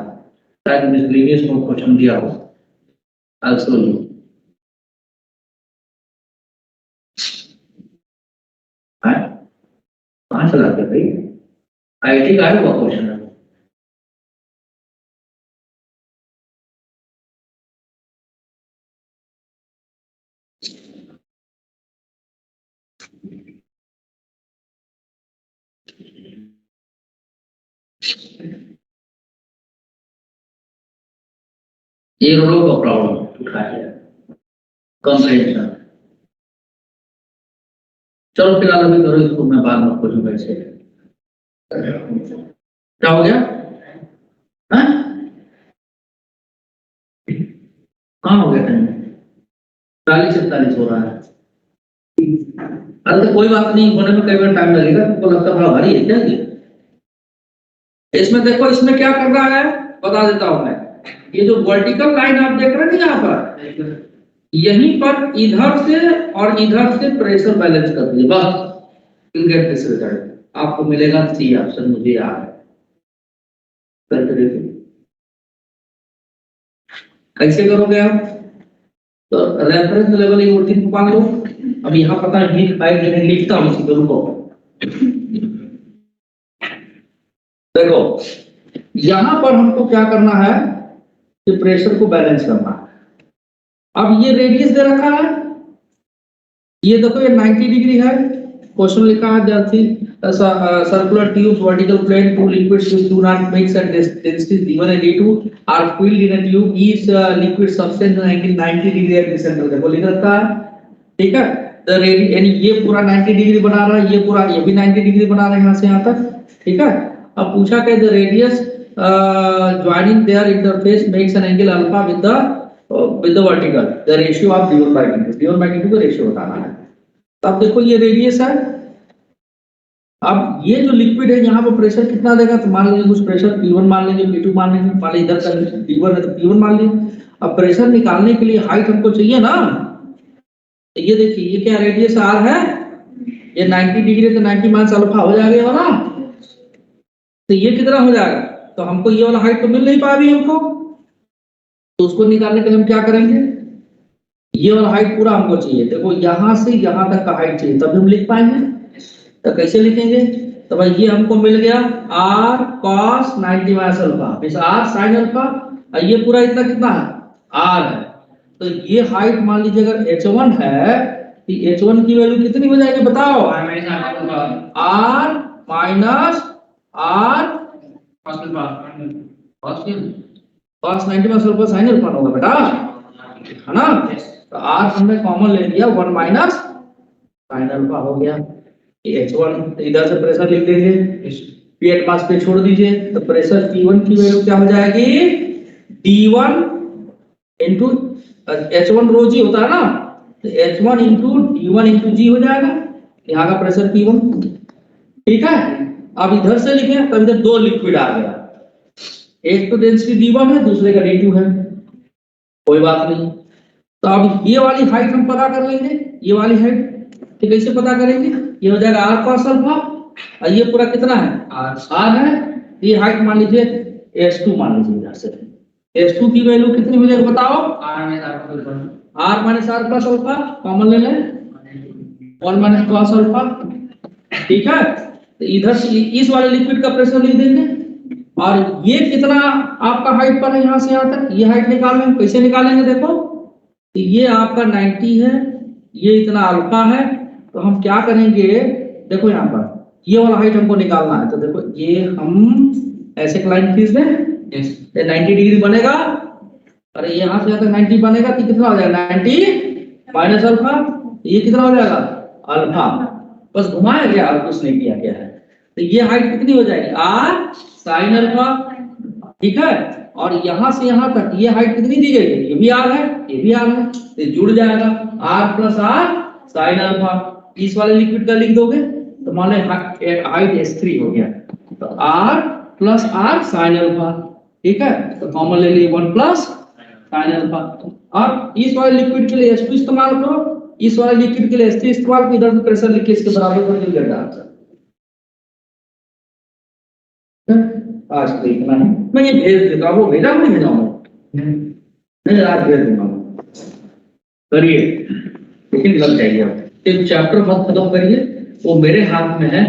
शायद मिसलीनियस में क्वेश्चन दिया हो आल्सो यू कहाँ चला गया भाई आईआईटी का आया हुआ क्वेश्चन है ये रोड का प्रॉब्लम उठाया है कंप्रेंशन चलो फिलहाल अभी करो इसको मैं बाद में पूछूं कैसे क्या हो गया हाँ कहाँ हो गया टाइम 40-41 हो रहा है अरे तो कोई बात नहीं होने में कई बार टाइम लगेगा तुमको लगता बड़ा भारी है क्या इसमें देखो इसमें क्या करना है बता देता हूं मैं ये जो वर्टिकल लाइन आप देख रहे हैं ना यहाँ पर यहीं पर इधर से और इधर से प्रेशर बैलेंस कर दिए बस you'll get this result आपको मिलेगा सी ऑप्शन मुझे याद है कैसे करोगे आप तो रेफरेंस लेवल यूनिट मान लो अब यहाँ पता है मैं लिखता हूँ इसी को देखो यहां पर हमको क्या करना है कि प्रेशर को बैलेंस करना है। अब ये रेडियस दे रखा है ये देखो ये 90 डिग्री है क्वेश्चन लिखा है जैसे circular tube vertical plane two liquids which do not mix and densities d1 and d2 are filled in a tube each liquid substance angle 90 degree at the center देखो लिख रखा है ठीक है द रेडियस यानी ये पूरा 90 डिग्री बना रहा है ये पूरा ये भी 90 डिग्री बना रहा है यहां से यहां तक ठीक है। अब पूछा कि the radius joining their interface makes an angle alpha with the vertical the ratio of d1 by d2 का रेशियो बताना है। तो अब देखो ये रेडियस है अब ये जो लिक्विड है यहाँ पर प्रेशर कितना देगा तो मान लीजिए कुछ प्रेशर P1 मान लीजिए P2 मान लीजिए मान लीजिए इधर का P1 है तो P1 मान लीजिए। अब प्रेशर निकालने के लिए हाइट हमको चाहिए ना तो ये देखिए ये क्या रेडियस r है ये 90 डिग्री तो 90 माइनस अल्फा हो जाएगा ना तो ये कितना हो जाएगा तो हमको ये वाला हाइट तो मिल नहीं पा रही हमको तो उसको निकालने के लिए हम क्या करेंगे ये वाला हाइट पूरा हमको चाहिए देखो यहाँ से यहाँ तक का हाइट चाहिए तब हम लिख पाएंगे तो कैसे लिखेंगे? तो भाई ये हमको मिल गया r cos 90 minus alpha means r sin alpha, और ये पूरा इतना कितना है? r है। तो ये हाइट मान लीजिए अगर h1 है तो h1 की वैल्यू कितनी हो जाएगी बताओ? r minus r cos 90 minus alpha sin alpha होगा बेटा, है ना? तो r हमने कॉमन ले लिया 1 माइनस sin अल्फा हो गया। ये h1 तो इधर से प्रेशर लिख देंगे, P8 पास पे छोड़ दीजिए, तो प्रेशर P1 की वैल्यू क्या हो जाएगी? D1 इंटू H1 रो जी होता है ना, तो H1 into D1 into G हो जाएगा, यहाँ का प्रेशर P1। ठीक है, अब इधर से लिखें तो इधर दो लिक्विड आ गया, एक तो डेंसिटी D1 है, दूसरे का D2 है, कोई बात नहीं। तो अब ये वाली हाइट हम पता कर लेंगे, ये वाली हाइट तो कैसे पता करेंगे? ये हो जाएगा r cos अल्फा, और ये पूरा कितना है? r है। ये हाइट मान लीजिए s2 मान लीजिए, इधर से s2 की वैल्यू कितनी हो जाएगी बताओ? r minus r plus alpha common ले लें, 1 माइनस cos अल्फा। ठीक है, तो इधर से इस वाले लिक्विड का प्रेशर लिख देंगे, और ये कितना आपका हाइट पर है यहाँ से यहाँ तक, ये हाइट निकालेंगे। कैसे निकालेंगे देखो, तो ये आपका 90 है, ये इतना अल्फा है, तो हम क्या करेंगे देखो यहाँ पर ये वाला हाइट हमको निकालना है, तो देखो ये हम ऐसे लाइन खींच दें, ये 90 डिग्री बनेगा, अरे यहाँ से यहाँ तक 90 बनेगा तो कितना हो जाएगा? 90 माइनस अल्फा, ये कितना हो जाएगा? अल्फा। बस घुमाया गया और कुछ नहीं किया गया है, तो ये हाइट कितनी हो जाएगी? r sin alpha. ठीक है, और यहाँ से यहाँ तक ये हाइट कितनी दी गई है? ये भी r है, ये भी r है, तो जुड़ जाएगा r plus r sin alpha. इस वाले लिक्विड का लिख दोगे तो मान लो हाइट S3 हो गया, तो r plus r sin alpha. ठीक है, तो कॉमन ले लिए 1 प्लस sin अल्फा। और इस वाले लिक्विड के लिए S2 इस्तेमाल करो, इस वाले लिक्विड के लिए S3 इस्तेमाल करो, इधर से प्रेशर लिख के इसके बराबर कर दिया जाएगा आंसर। आज तो इतना ही, मैं ये भेज देता हूँ, वो भेजा नहीं भेजा नहीं, आज भेज दूंगा। करिए, लेकिन लग जाइए आप। एक चैप्टर मत खत्म करिए, वो मेरे हाथ में है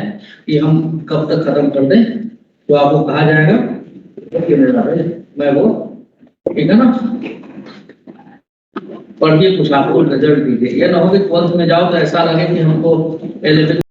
कि हम कब तक खत्म कर दें, तो आपको कहा जाएगा मैं वो, ठीक है ना? पढ़िए, कुछ आपको रिजल्ट दीजिए, ये ना हो कि 12th में जाओ तो ऐसा लगे कि हमको